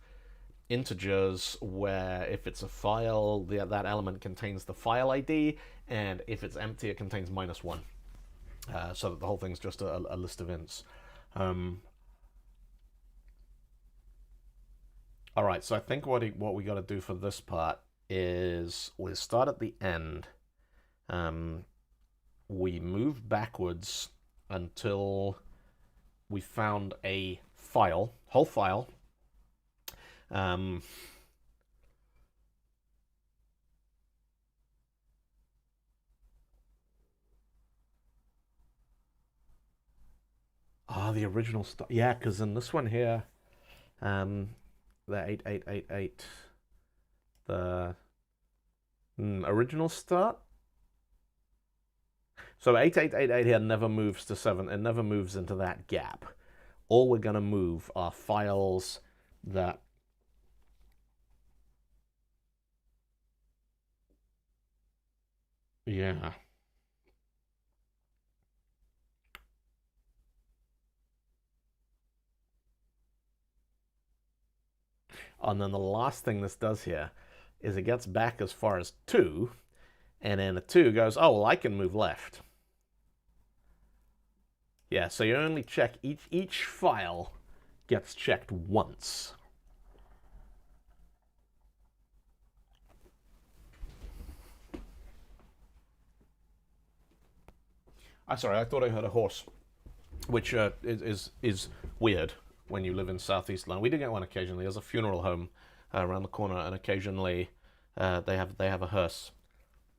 integers where if it's a file, that element contains the file ID, and if it's empty, it contains -1. So that the whole thing's just a list of ints. All right, so I think what we got to do for this part is we start at the end. We move backwards until we found a file, whole file. The original stuff. Yeah, because in this one here, the 8888, the original start. So 8888 here never moves to 7. It never moves into that gap. All we're going to move are files that... Yeah. And then the last thing this does here is it gets back as far as 2, and then the 2 goes, oh, well, I can move left. Yeah, so you only check each file gets checked once. I'm sorry, I thought I heard a horse, which is weird when you live in Southeast London. We do get one occasionally. There's a funeral home around the corner, and occasionally they have a hearse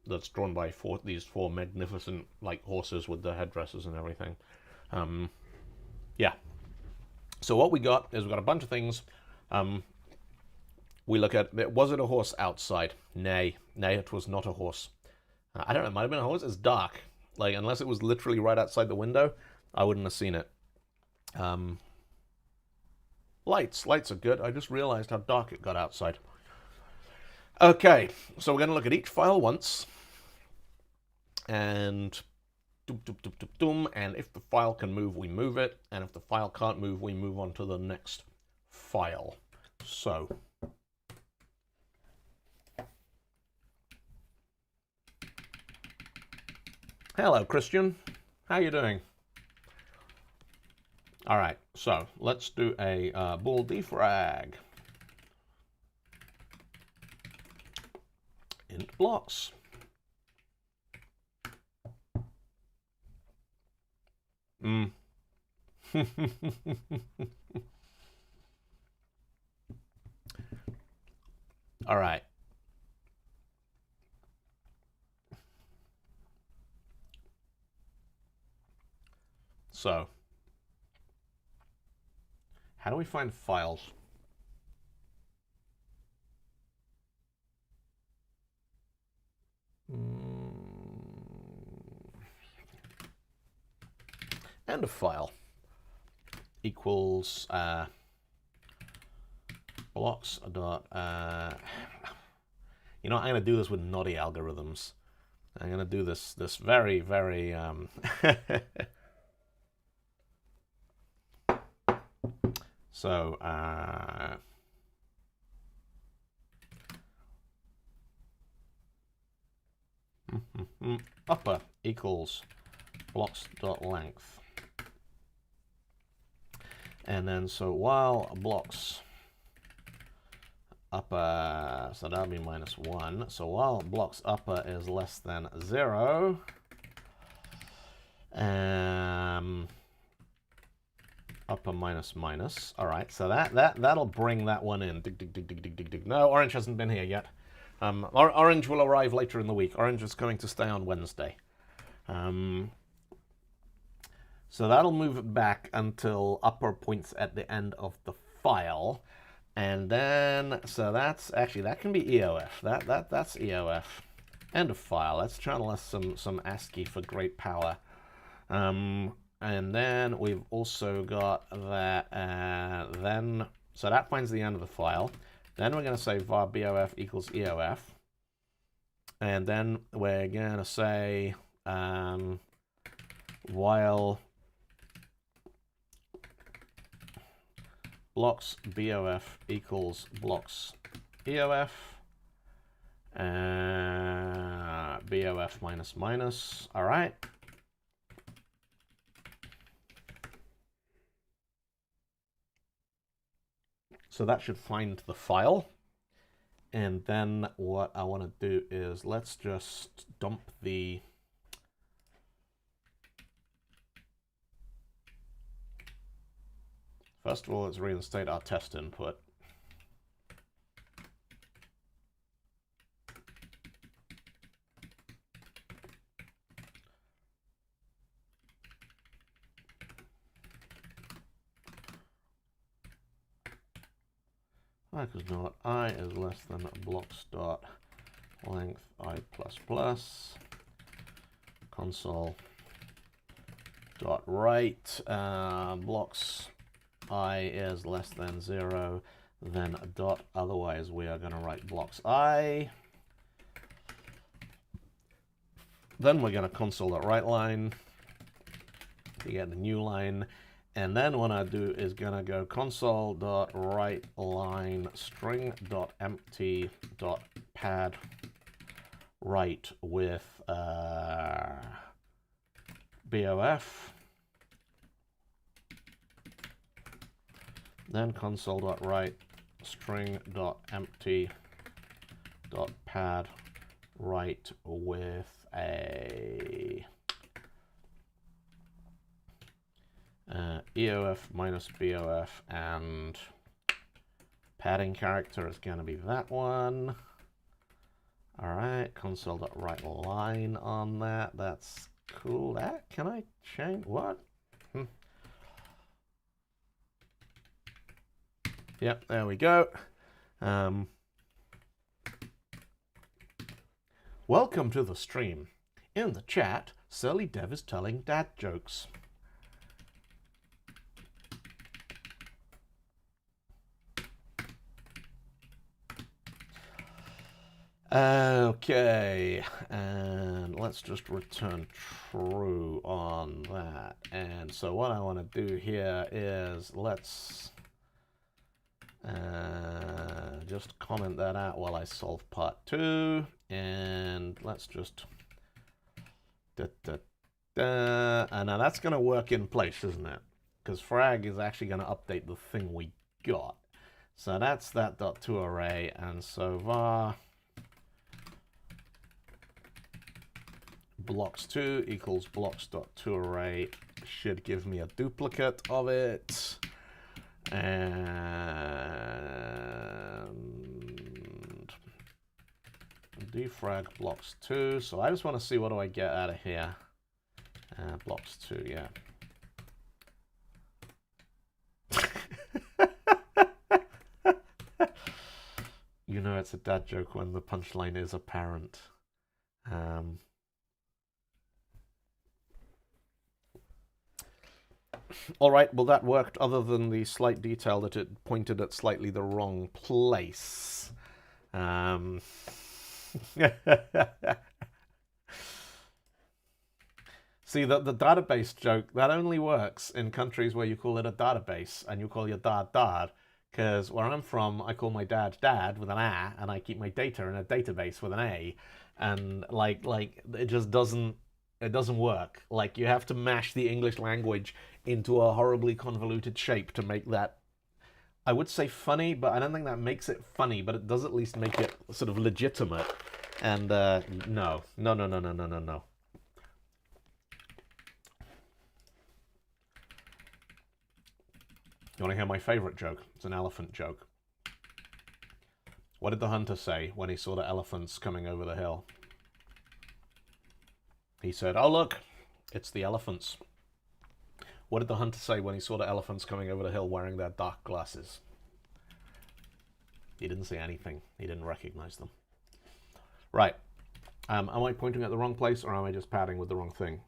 that's drawn by these four magnificent horses with the headdresses and everything. Yeah. So what we got is we've got a bunch of things. We look at, was it a horse outside? Nay, it was not a horse. I don't know, it might have been a horse. It's dark. Unless it was literally right outside the window, I wouldn't have seen it. Lights are good. I just realized how dark it got outside. Okay, so we're going to look at each file once. And and if the file can move, we move it. And if the file can't move, we move on to the next file. So hello, Christian. How you doing? All right, so let's do a bool defrag. Int blocks. All right. So, how do we find files? end of file equals blocks dot you know, I'm going to do this with naughty algorithms. I'm going to do this very, very so upper equals blocks dot length, and then so while blocks upper, so that'll be -1. So while blocks upper is less than 0, upper minus minus. All right, so that'll bring that one in. Dig, dig, dig, dig, dig, dig, dig. No, orange hasn't been here yet. Orange will arrive later in the week. Orange is going to stay on Wednesday. So that'll move it back until upper points at the end of the file. And then, so that's actually, that can be EOF. That's EOF. End of file. Let's channel us some ASCII for great power. And then we've also got that, then, so that finds the end of the file. Then we're going to say var BOF equals EOF. And then we're going to say while blocks BOF equals blocks EOF, BOF minus minus. All right. So that should find the file. And then what I want to do is let's just dump the first of all, let's reinstate our test input. Because not I is less than blocks dot length I plus plus console dot write blocks I is less than 0, then a dot, otherwise we are going to write blocks I. Then we're going to console.write line to get the new line, and then what I do is going to go console.write line string.empty.pad write with BOF. Then console.write string.empty.pad write with a EOF minus BOF, and padding character is going to be that one. All right, console.write line on that. That's cool. That can I change what? Yep, there we go. Welcome to the stream. In the chat, Surly Dev is telling dad jokes. Okay, and let's just return true on that. And so what I want to do here is let's just comment that out while I solve part 2, and let's just and now that's going to work in place, isn't it? Because frag is actually going to update the thing we got. So that's that .toArray, and so var blocks2 equals blocks.toArray should give me a duplicate of it. And defrag blocks2. So I just want to see what do I get out of here. Blocks2, yeah. You know it's a dad joke when the punchline is apparent. All right, well, that worked other than the slight detail that it pointed at slightly the wrong place. See, the database joke, that only works in countries where you call it a database and you call your dad dad. Because where I'm from, I call my dad dad with an A, and I keep my data in a database with an A. And like it just doesn't work. Like, you have to mash the English language into a horribly convoluted shape to make that, I would say, funny, but I don't think that makes it funny, but it does at least make it sort of legitimate. And no. You want to hear my favorite joke? It's an elephant joke. What did the hunter say when he saw the elephants coming over the hill? He said, "Oh, look, it's the elephants." What did the hunter say when he saw the elephants coming over the hill wearing their dark glasses? He didn't say anything. He didn't recognize them. Right. Am I pointing at the wrong place, or am I just padding with the wrong thing?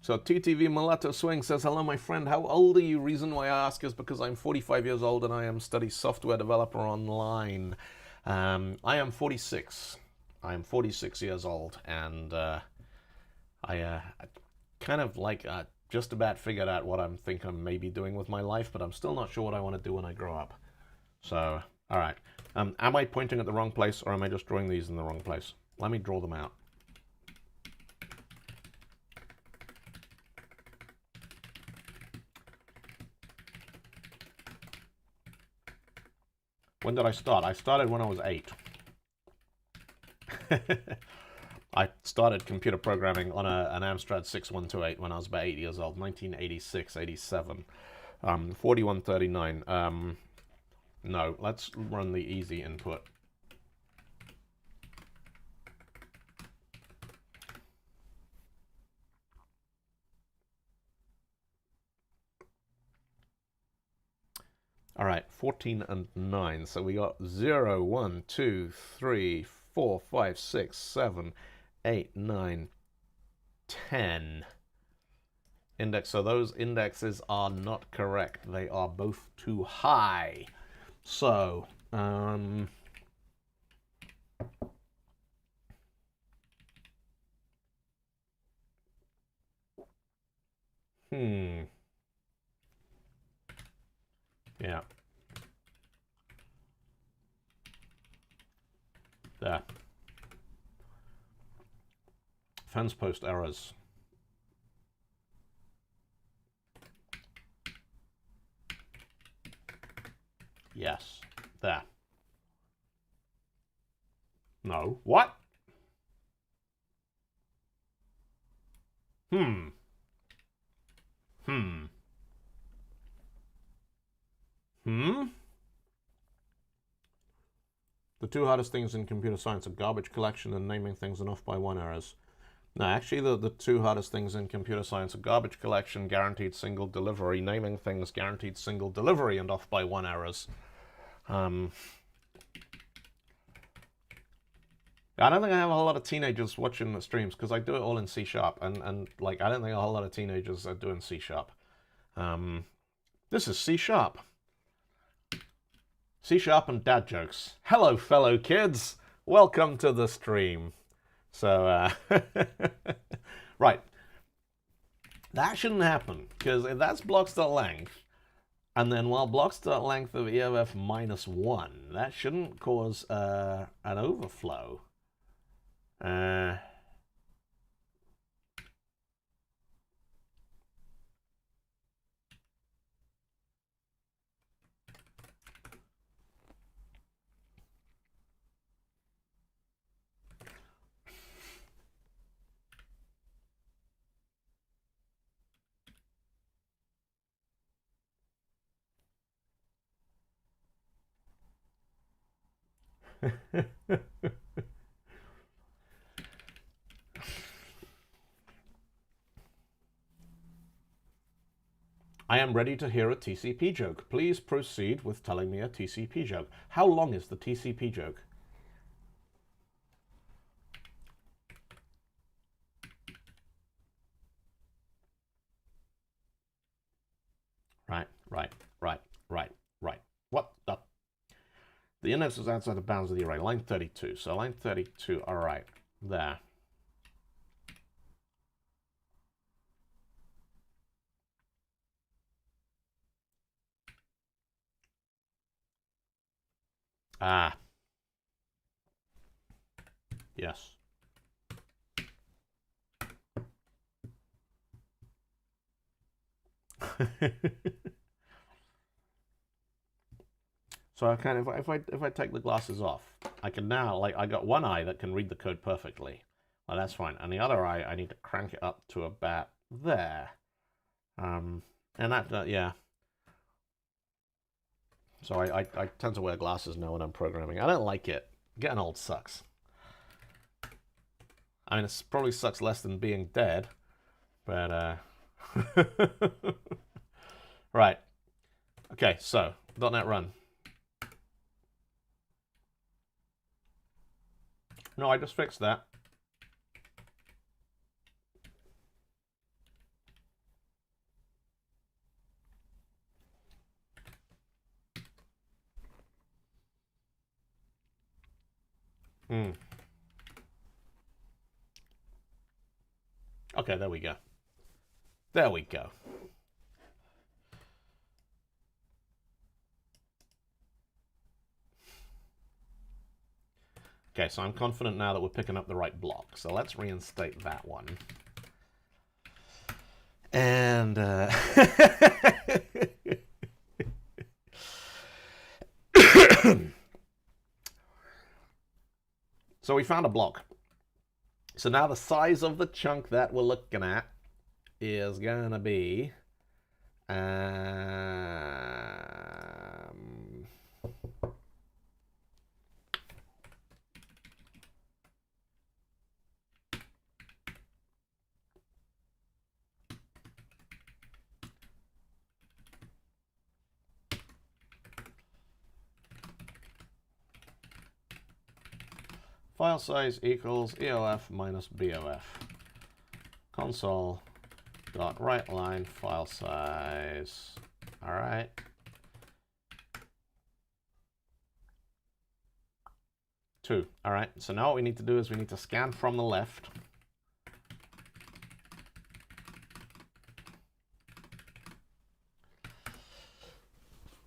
So TTV Mulatto Swing says, "Hello, my friend. How old are you?" Reason why I ask is because I'm 45 years old and I am study software developer online. I am 46. I am 46 years old, and I kind of like just about figured out what I'm thinking I'm maybe doing with my life, but I'm still not sure what I want to do when I grow up. So, all right. Am I pointing at the wrong place, or am I just drawing these in the wrong place? Let me draw them out. When did I start? I started when I was 8. I started computer programming on an Amstrad 6128 when I was about 8 years old, 1986, 87. 4139. No, let's run the easy input. All right, 14 and 9. So we got 0, 1, 2, 3, 4, 5, 6, 7, 8, 9, 10. Index. So those indexes are not correct. They are both too high. So, yeah. There. Fence post errors. Yes. There. No. What? Hmm. The two hardest things in computer science are garbage collection and naming things and off by 1 errors. No, actually, the two hardest things in computer science are garbage collection, guaranteed single delivery, naming things, guaranteed single delivery, and off by 1 errors. I don't think I have a whole lot of teenagers watching the streams because I do it all in C#, and like, I don't think a whole lot of teenagers are doing C#. This is C#. C# and dad jokes. Hello, fellow kids. Welcome to the stream. So, right. That shouldn't happen, because if that's blocks.length, and then while blocks.length of EOF -1, that shouldn't cause an overflow. I am ready to hear a TCP joke. Please proceed with telling me a TCP joke. How long is the TCP joke? Right. What the? The index is outside the bounds of the array. Line 32. So line 32, all right, there. Ah. Yes. So I kind of, if I take the glasses off, I can now, like, I got one eye that can read the code perfectly. Well, that's fine. And the other eye, I need to crank it up to about there. And that, yeah. So I tend to wear glasses now when I'm programming. I don't like it. Getting old sucks. I mean, it probably sucks less than being dead, but right. Okay, so .NET Run. No, I just fixed that. Okay, there we go. There we go. Okay, so I'm confident now that we're picking up the right block. So let's reinstate that one. And so we found a block. So now the size of the chunk that we're looking at is going to be file size equals EOF minus BOF. Console dot write line file size. All right. Two. All right. So now what we need to do is we need to scan from the left.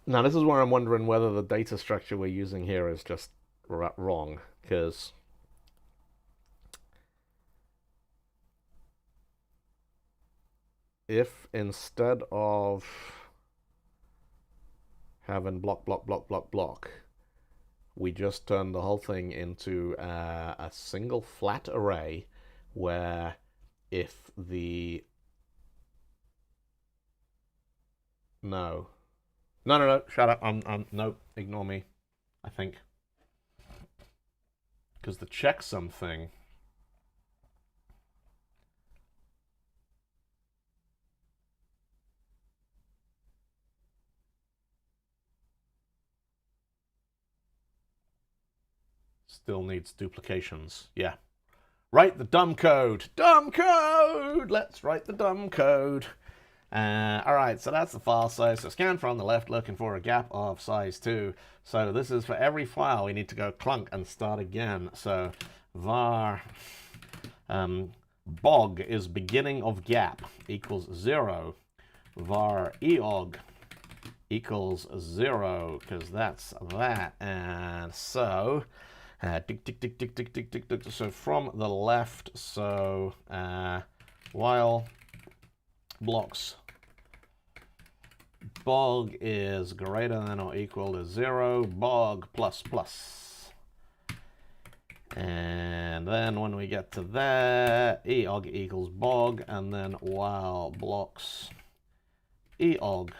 Now this is where I'm wondering whether the data structure we're using here is just wrong, because if instead of having block, we just turn the whole thing into a single flat array where if the... No, shut up. No, ignore me, I think. Because the checksum thing... still needs duplications. Yeah. Write the dumb code. Dumb code! Let's write the dumb code. All right, so that's the file size. So scan from the left, looking for a gap of size 2. So this is for every file. We need to go clunk and start again. So var bog is beginning of gap equals 0. Var eog equals 0, because that's that. And so so from the left, so while blocks bog is greater than or equal to 0, bog plus plus. And then when we get to there, eog equals bog, and then while blocks eog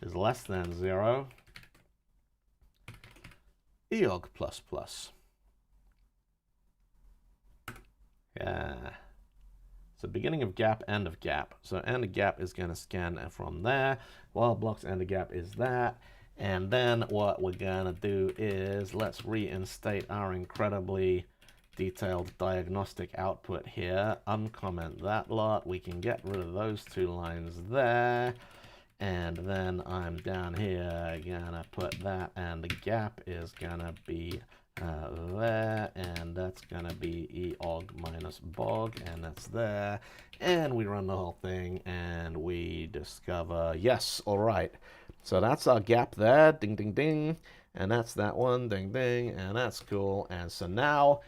is less than 0, eog++. Yeah. So beginning of gap, end of gap. So end of gap is going to scan from there, while blocks end of gap is that. And then what we're going to do is let's reinstate our incredibly detailed diagnostic output here, uncomment that lot. We can get rid of those two lines there. And then I'm down here gonna put that, and the gap is gonna be there, and that's gonna be eog minus bog, and that's there. And we run the whole thing, and we discover, yes, all right. So that's our gap there, ding, ding, ding. And that's that one, ding, ding, and that's cool. And so now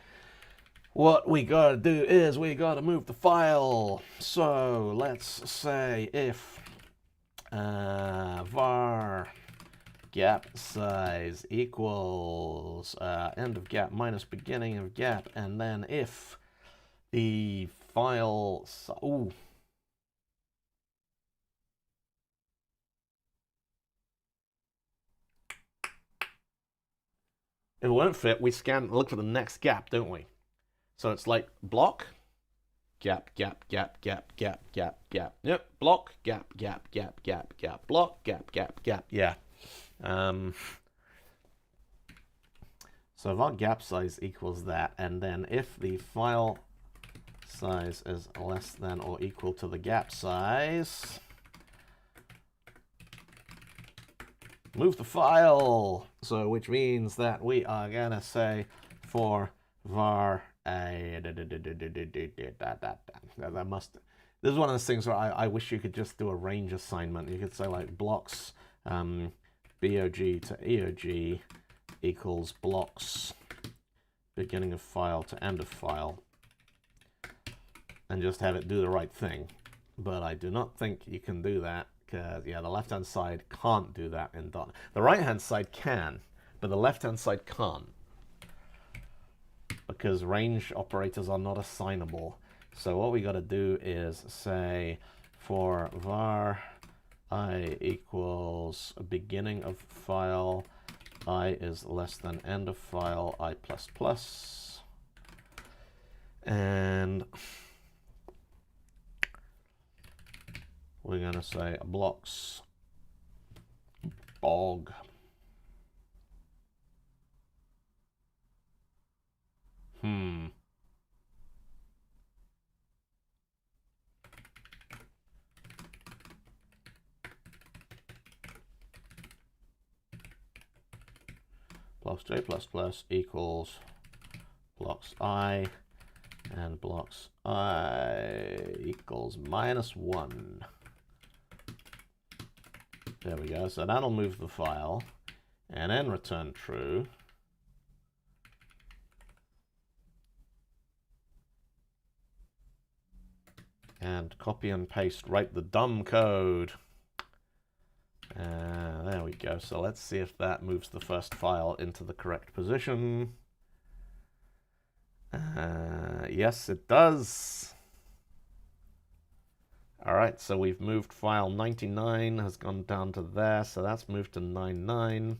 what we gotta do is we gotta move the file. So let's say if var gap size equals end of gap minus beginning of gap, and then if the file, ooh, if it won't fit, we scan and look for the next gap, don't we? So it's like block, gap, gap, gap, gap, gap, gap, gap. Yep, block, gap, gap, gap, gap, gap, block, gap, gap, gap. Yeah. So if our gap size equals that, and then if the file size is less than or equal to the gap size, move the file. So which means that we are gonna say for var that must. This is one of those things where I wish you could just do a range assignment. You could say like blocks BOG to EOG equals blocks beginning of file to end of file, and just have it do the right thing. But I do not think you can do that, because yeah, the left hand side can't do that in .NET. The right hand side can, but the left hand side can't, because range operators are not assignable. So what we got to do is say for var I equals beginning of file, I is less than end of file, I++, and we're going to say blocks bog blocks j++ equals blocks I, and blocks I equals -1. There we go. So that'll move the file, and then return true. And copy and paste, write the dumb code. There we go. So let's see if that moves the first file into the correct position. Yes, it does. All right, so we've moved file 99, has gone down to there, so that's moved to 99.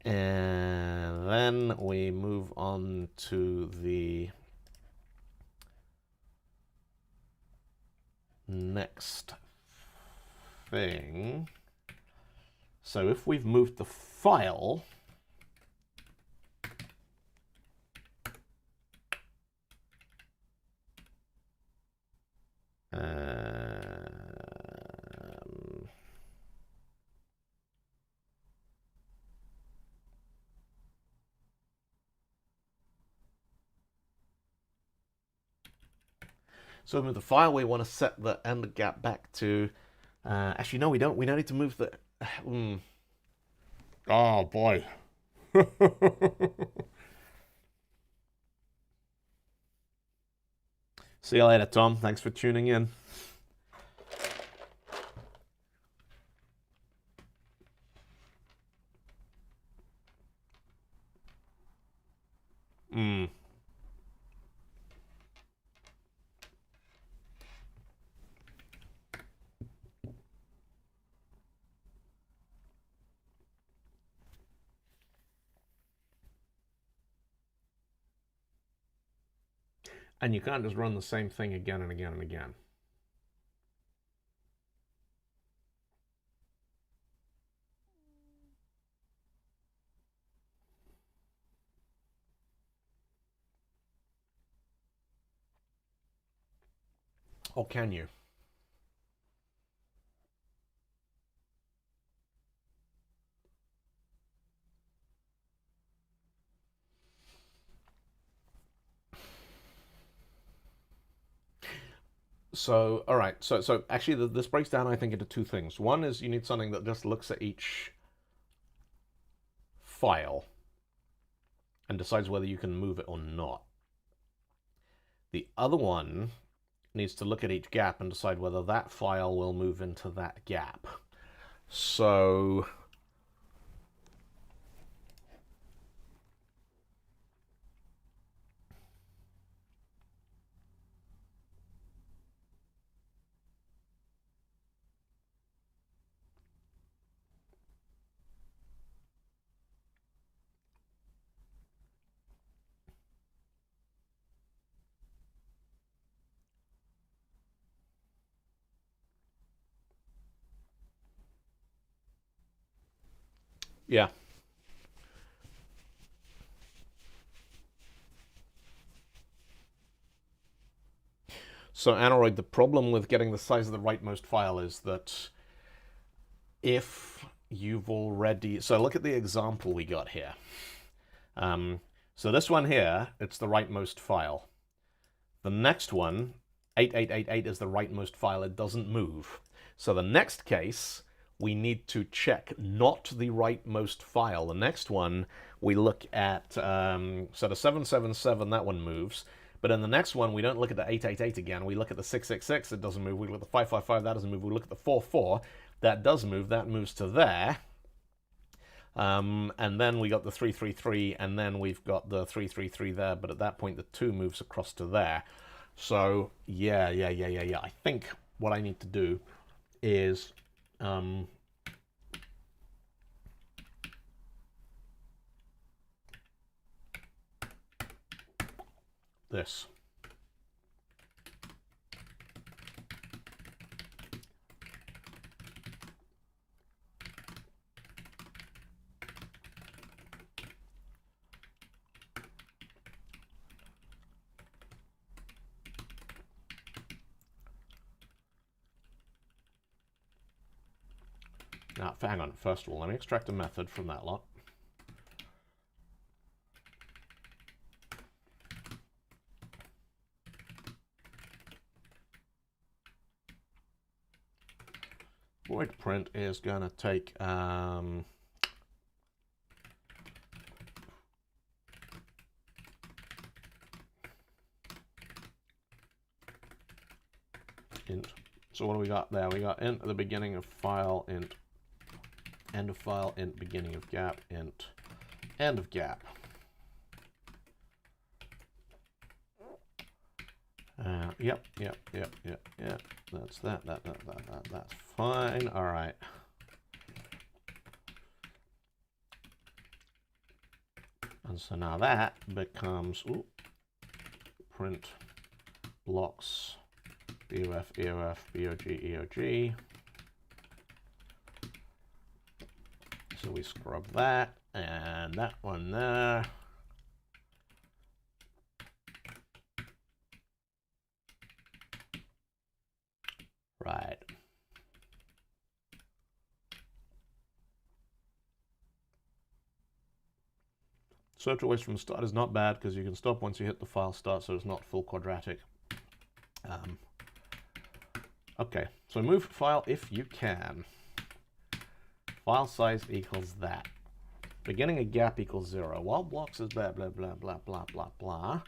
And then we move on to the next thing. So if we've moved the file, so with the file, we want to set the end gap back to. Actually, no, we don't. We don't need to move the. Oh boy. See you later, Tom. Thanks for tuning in. And you can't just run the same thing again and again and again. Or can you? So, all right. So actually, this breaks down, I think, into two things. One is you need something that just looks at each file and decides whether you can move it or not. The other one needs to look at each gap and decide whether that file will move into that gap. So yeah. So Aneroid, the problem with getting the size of the rightmost file is that if you've already... So look at the example we got here. So this one here, it's the rightmost file. The next one, 8888, is the rightmost file. It doesn't move. So the next case, we need to check not the rightmost file. The next one, we look at, so the 777, that one moves. But in the next one, we don't look at the 888 again. We look at the 666, it doesn't move. We look at the 555, that doesn't move. We look at the 44, that does move. That moves to there. And then we got the 333, and then we've got the 333 there. But at that point, the 2 moves across to there. So, yeah. I think what I need to do is... this. Now, hang on. First of all, let me extract a method from that lot. Void print is going to take int. So what do we got there? We got int at the beginning of file, int end of file, int beginning of gap, int end of gap. Yep. That's that. That's fine. All right. And so now that becomes print blocks BOF, EOF, BOG, EOG. So we scrub that and that one there. Right. Search always from the start is not bad because you can stop once you hit the file start, so it's not full quadratic. Okay, so move file if you can. File size equals that. Beginning of gap equals 0. While blocks is blah, blah, blah, blah, blah, blah, blah.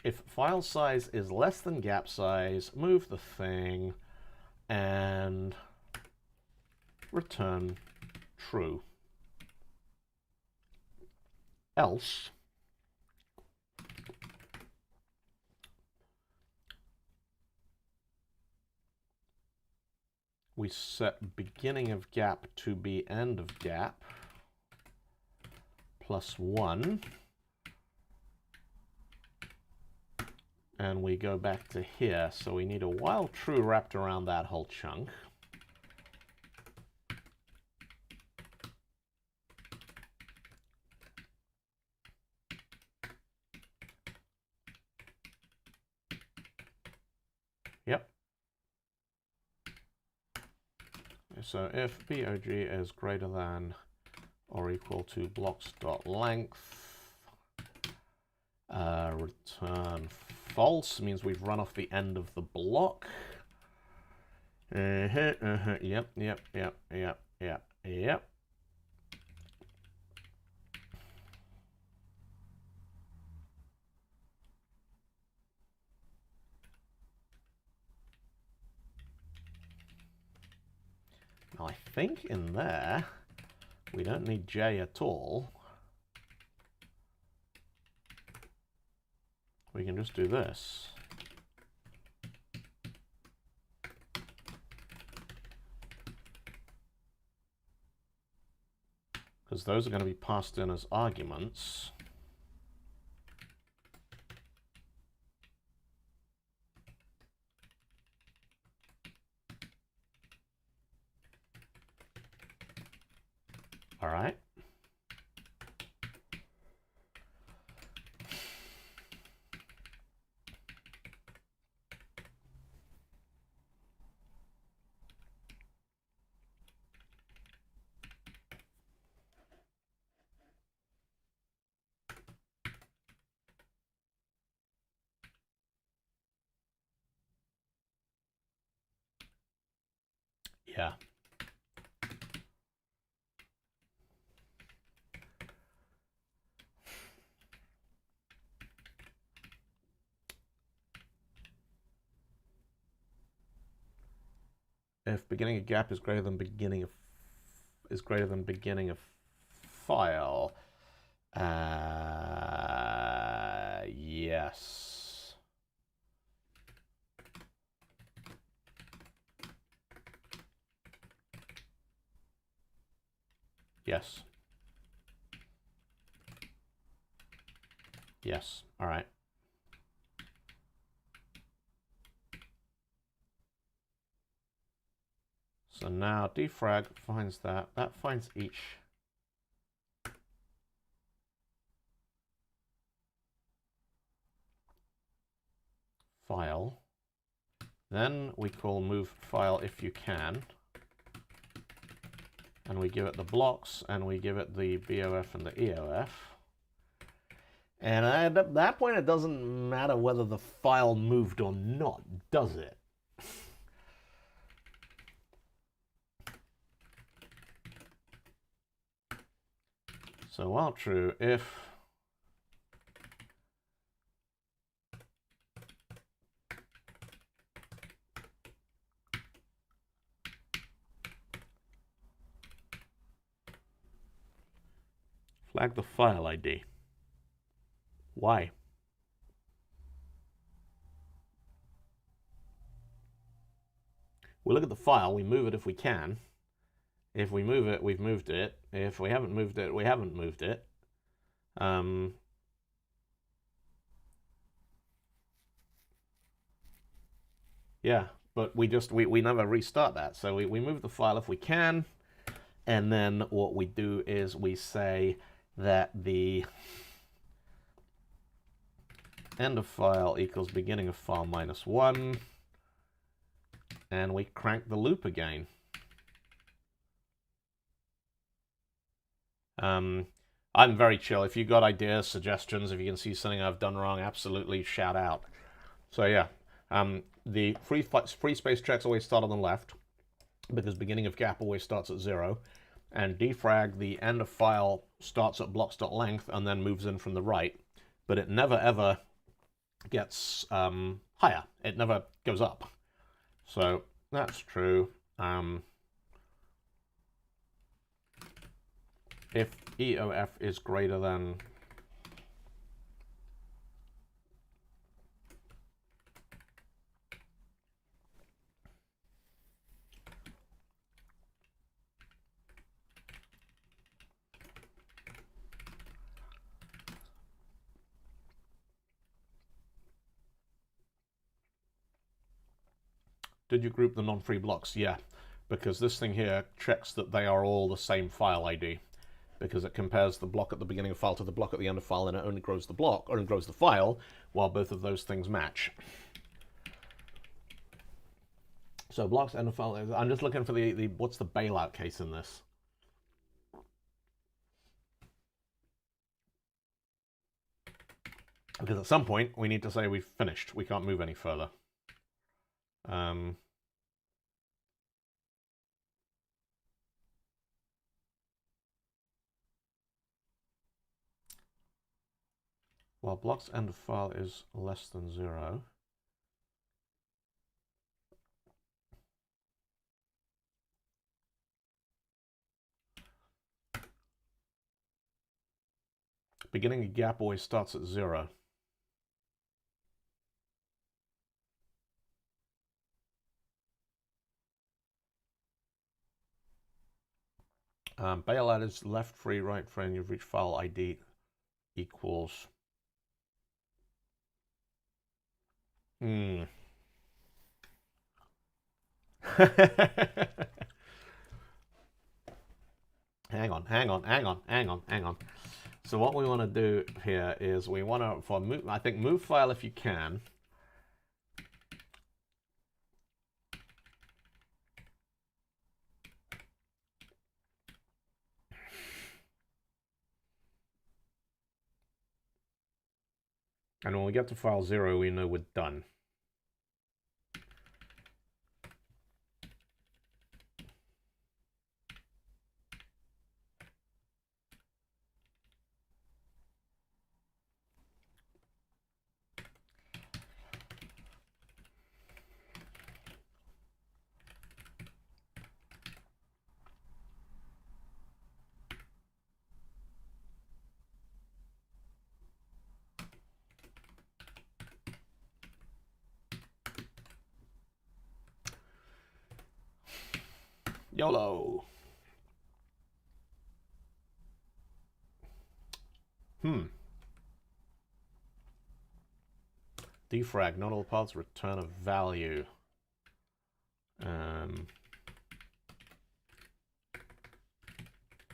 If file size is less than gap size, move the thing and return true. Else, we set beginning of gap to be end of gap plus 1. and we go back to here. So we need a while true wrapped around that whole chunk. Yep. So if BOG is greater than or equal to blocks.length, return false means we've run off the end of the block. Yep. Now I think in there, we don't need J at all. We can just do this. Because those are going to be passed in as arguments. All right. Yeah. If beginning of gap is greater than beginning of file, yes. Yes. Yes. All right. So now defrag finds that. That finds each file. Then we call move file if you can. And we give it the blocks, and we give it the BOF and the EOF. And at that point, it doesn't matter whether the file moved or not, does it? So while true, if flag the file ID. Why? We look at the file, we move it if we can. If we move it, we've moved it. If we haven't moved it, we haven't moved it. Yeah, but we never restart that. So we move the file if we can, and then what we do is we say that the end of file equals beginning of file minus 1, and we crank the loop again. I'm very chill. If you got ideas, suggestions, if you can see something I've done wrong, absolutely shout out. So yeah, the free space checks always start on the left, because beginning of gap always starts at 0. And defrag, the end of file starts at blocks.length and then moves in from the right. But it never ever gets higher. It never goes up. So that's true. If EOF is greater than Did you group the non-free blocks? Yeah, because this thing here checks that they are all the same file ID, because it compares the block at the beginning of file to the block at the end of file, and it only grows the block, or it grows the file, while both of those things match. So blocks, end of file. I'm just looking for the what's the bailout case in this? Because at some point we need to say we've finished. We can't move any further. While blocks end of file is less than 0. Beginning gap always starts at 0. Bailout is left free, right free, and you've reached file ID equals. Hang on. So what we want to do here is we want to, for move, I think move file if you can. And when we get to file 0, we know we're done. YOLO. Defrag, not all parts, return a value.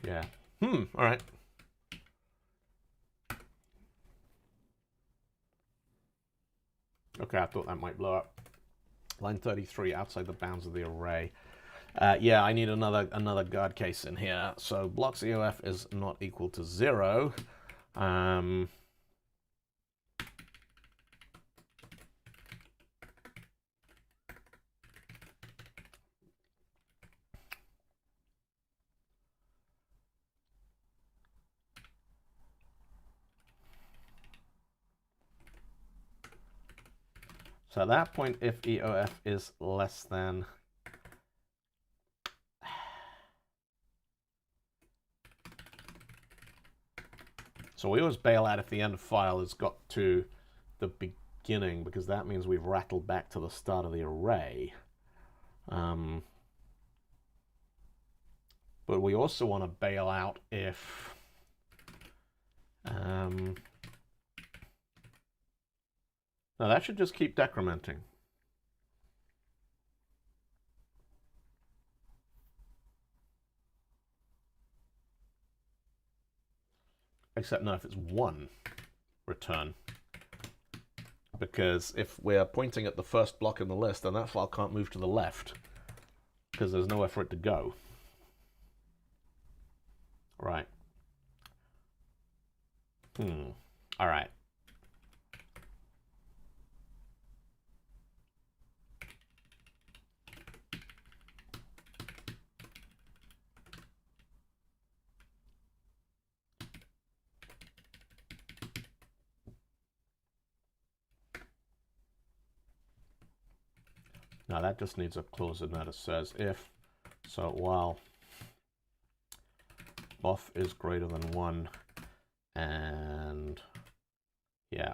Yeah. All right. Okay, I thought that might blow up. Line 33, outside the bounds of the array. Yeah, I need another guard case in here. So blocks EOF is not equal to 0. So at that point, if EOF is less than so we always bail out if the end of file has got to the beginning, because that means we've rattled back to the start of the array. But we also want to bail out if no, that should just keep decrementing. Except no, if it's 1, return. Because if we're pointing at the first block in the list, then that file can't move to the left, because there's nowhere for it to go. Right. All right. Now that just needs a clause in that it says if, so while boff is greater than 1, and yeah.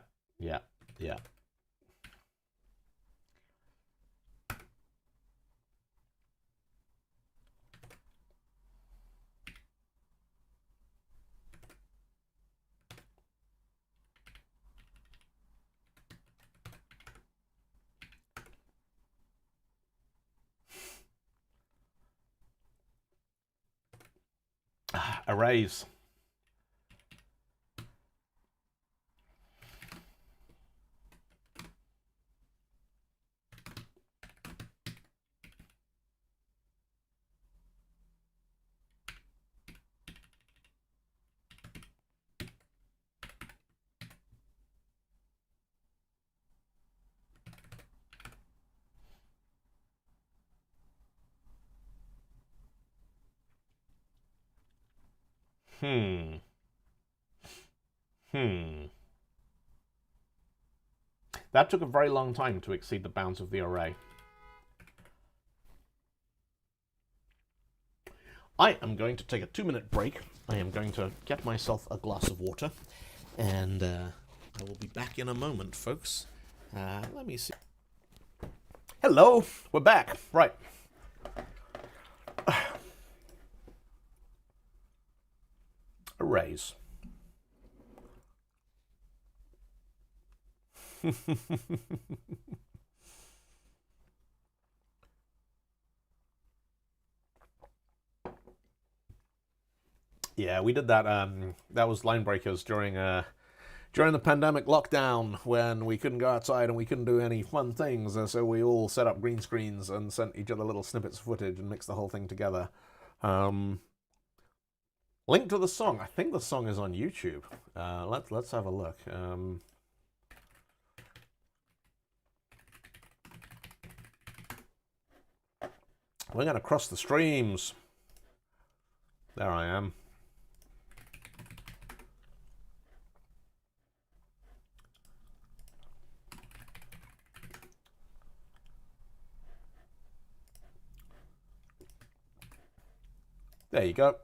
arrays. That took a very long time to exceed the bounds of the array. I am going to take a 2-minute break. I am going to get myself a glass of water, and I will be back in a moment, folks. Let me see. Hello, we're back. Right. Arrays. Yeah, we did that. That was Line Breakers during the pandemic lockdown when we couldn't go outside and we couldn't do any fun things. So we all set up green screens and sent each other little snippets of footage and mixed the whole thing together. Link to the song. I think the song is on YouTube. Let's have a look. We're going to cross the streams. There I am. There you go.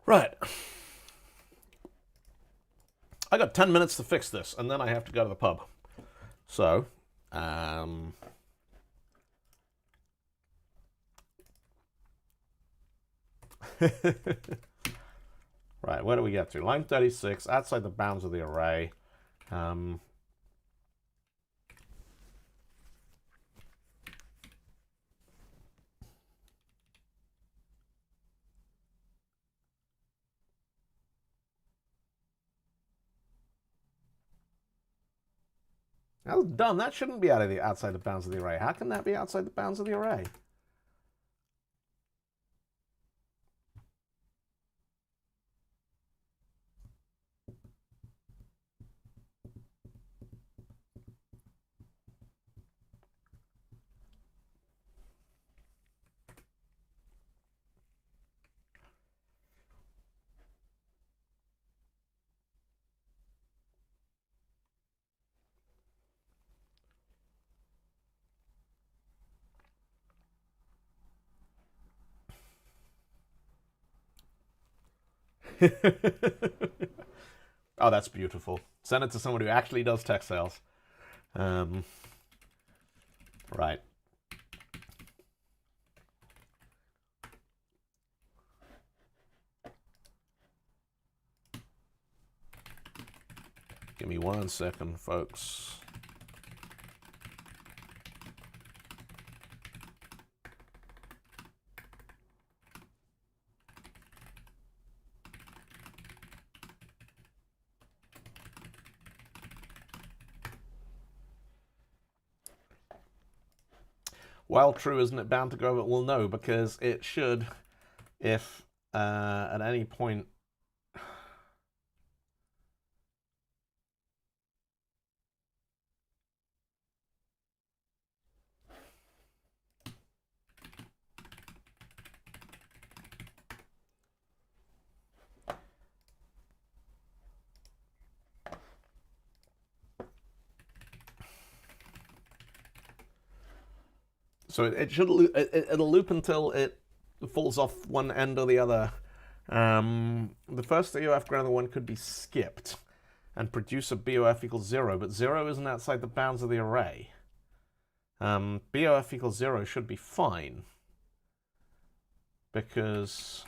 Right. I got 10 minutes to fix this, and then I have to go to the pub. So, right, where do we get to? Line 36, outside the bounds of the array. That was dumb. That shouldn't be outside the bounds of the array. How can that be outside the bounds of the array? Oh, that's beautiful. Send it to someone who actually does tech sales. Right. Give me 1 second, folks. While true, isn't it bound to go over? Well, no, because it should, if at any point so it'll loop until it falls off one end or the other. The first EOF greater than 1 could be skipped and produce a BOF equals 0, but 0 isn't outside the bounds of the array. BOF equals 0 should be fine because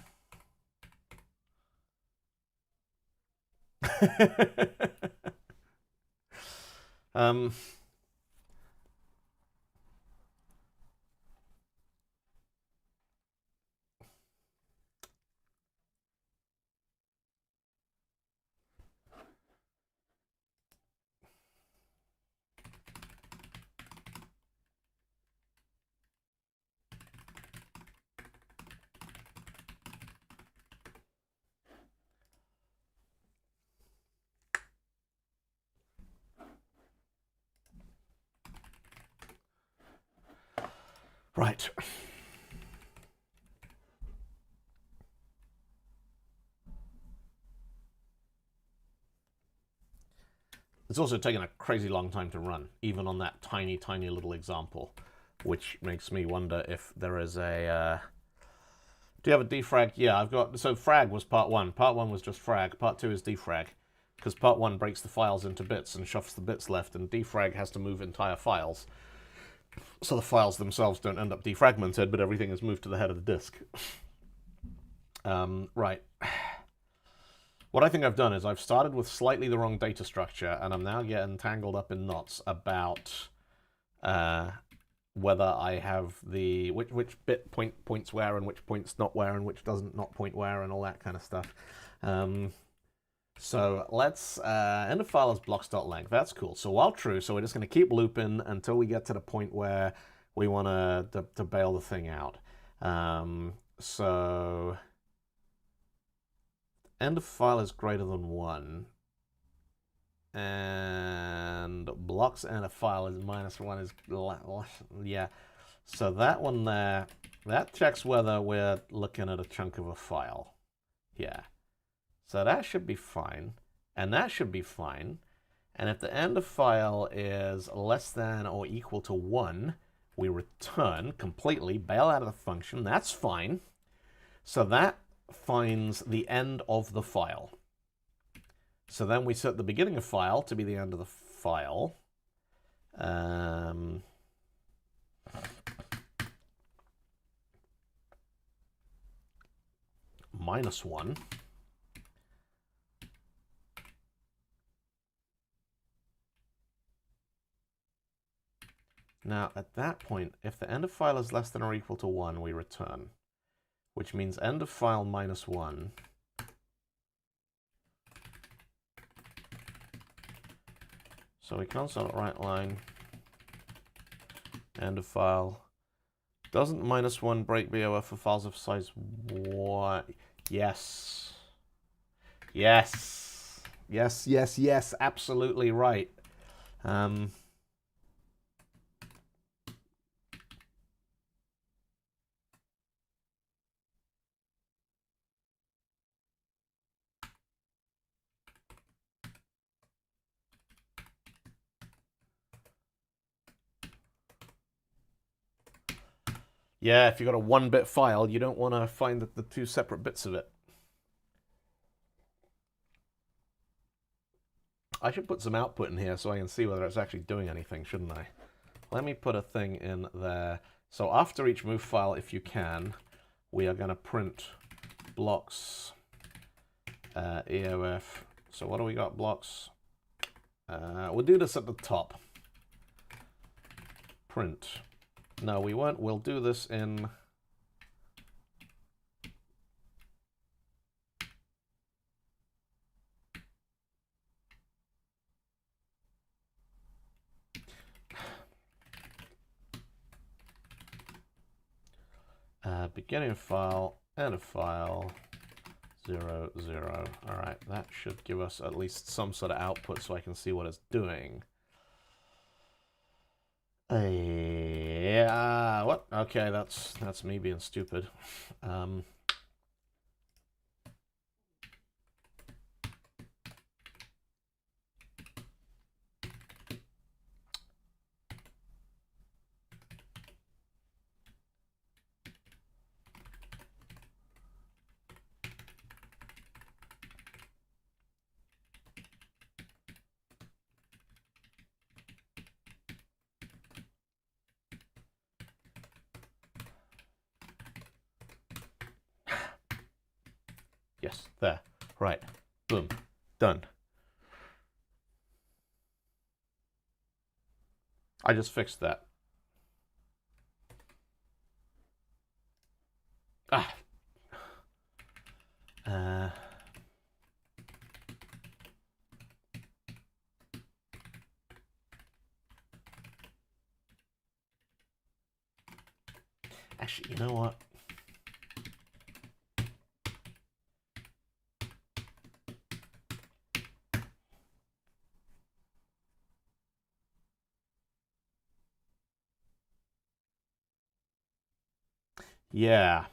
Right. It's also taken a crazy long time to run, even on that tiny, tiny little example, which makes me wonder if there is a... Do you have a defrag? Yeah, I've got... So frag was part 1. Part 1 was just frag. Part 2 is defrag. Because part 1 breaks the files into bits and shuffles the bits left, and defrag has to move entire files. So the files themselves don't end up defragmented, but everything is moved to the head of the disk. Right. What I think I've done is I've started with slightly the wrong data structure, and I'm now getting tangled up in knots about whether I have the which bit points where and which points not where and which doesn't not point where and all that kind of stuff. So let's end of file is blocks.length. That's cool. So while true, so we're just going to keep looping until we get to the point where we want to bail the thing out. So end of file is greater than 1. And blocks end of file is -1 is... Yeah. So that one there, that checks whether we're looking at a chunk of a file. Yeah. So that should be fine. And that should be fine. And if the end of file is less than or equal to 1, we return completely, bail out of the function. That's fine. So that finds the end of the file. So then we set the beginning of file to be the end of the file. -1. Now, at that point, if the end of file is less than or equal to 1, we return, which means end of file -1. So we console write line, end of file. Doesn't -1 break BOF for files of size 1? Yes. Yes. Yes, yes, yes, absolutely right. Yeah, if you've got a 1-bit file, you don't want to find the 2 separate bits of it. I should put some output in here so I can see whether it's actually doing anything, shouldn't I? Let me put a thing in there. So after each move file, if you can, we are going to print blocks EOF. So what do we got? Blocks. We'll do this at the top. Print. No, we won't. We'll do this in... beginning of file, end of file, 0, 0. All right, that should give us at least some sort of output so I can see what it's doing. Yeah, what? Okay, that's me being stupid. Yes, there. Right. Boom. Done. I just fixed that. Ah. Actually, you know what? Yeah.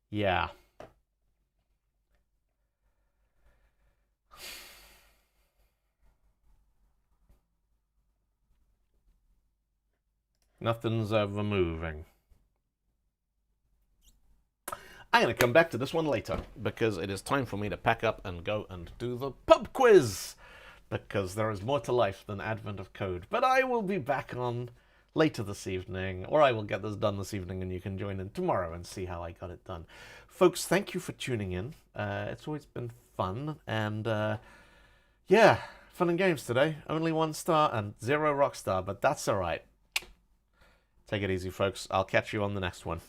Yeah. Nothing's ever moving. I'm going to come back to this one later because it is time for me to pack up and go and do the pub quiz, because there is more to life than Advent of Code. But I will be back on later this evening, or I will get this done this evening and you can join in tomorrow and see how I got it done. Folks, thank you for tuning in. It's always been fun, and yeah, fun and games today. Only 1 star and 0 Rockstar, but that's alright. Take it easy, folks. I'll catch you on the next one.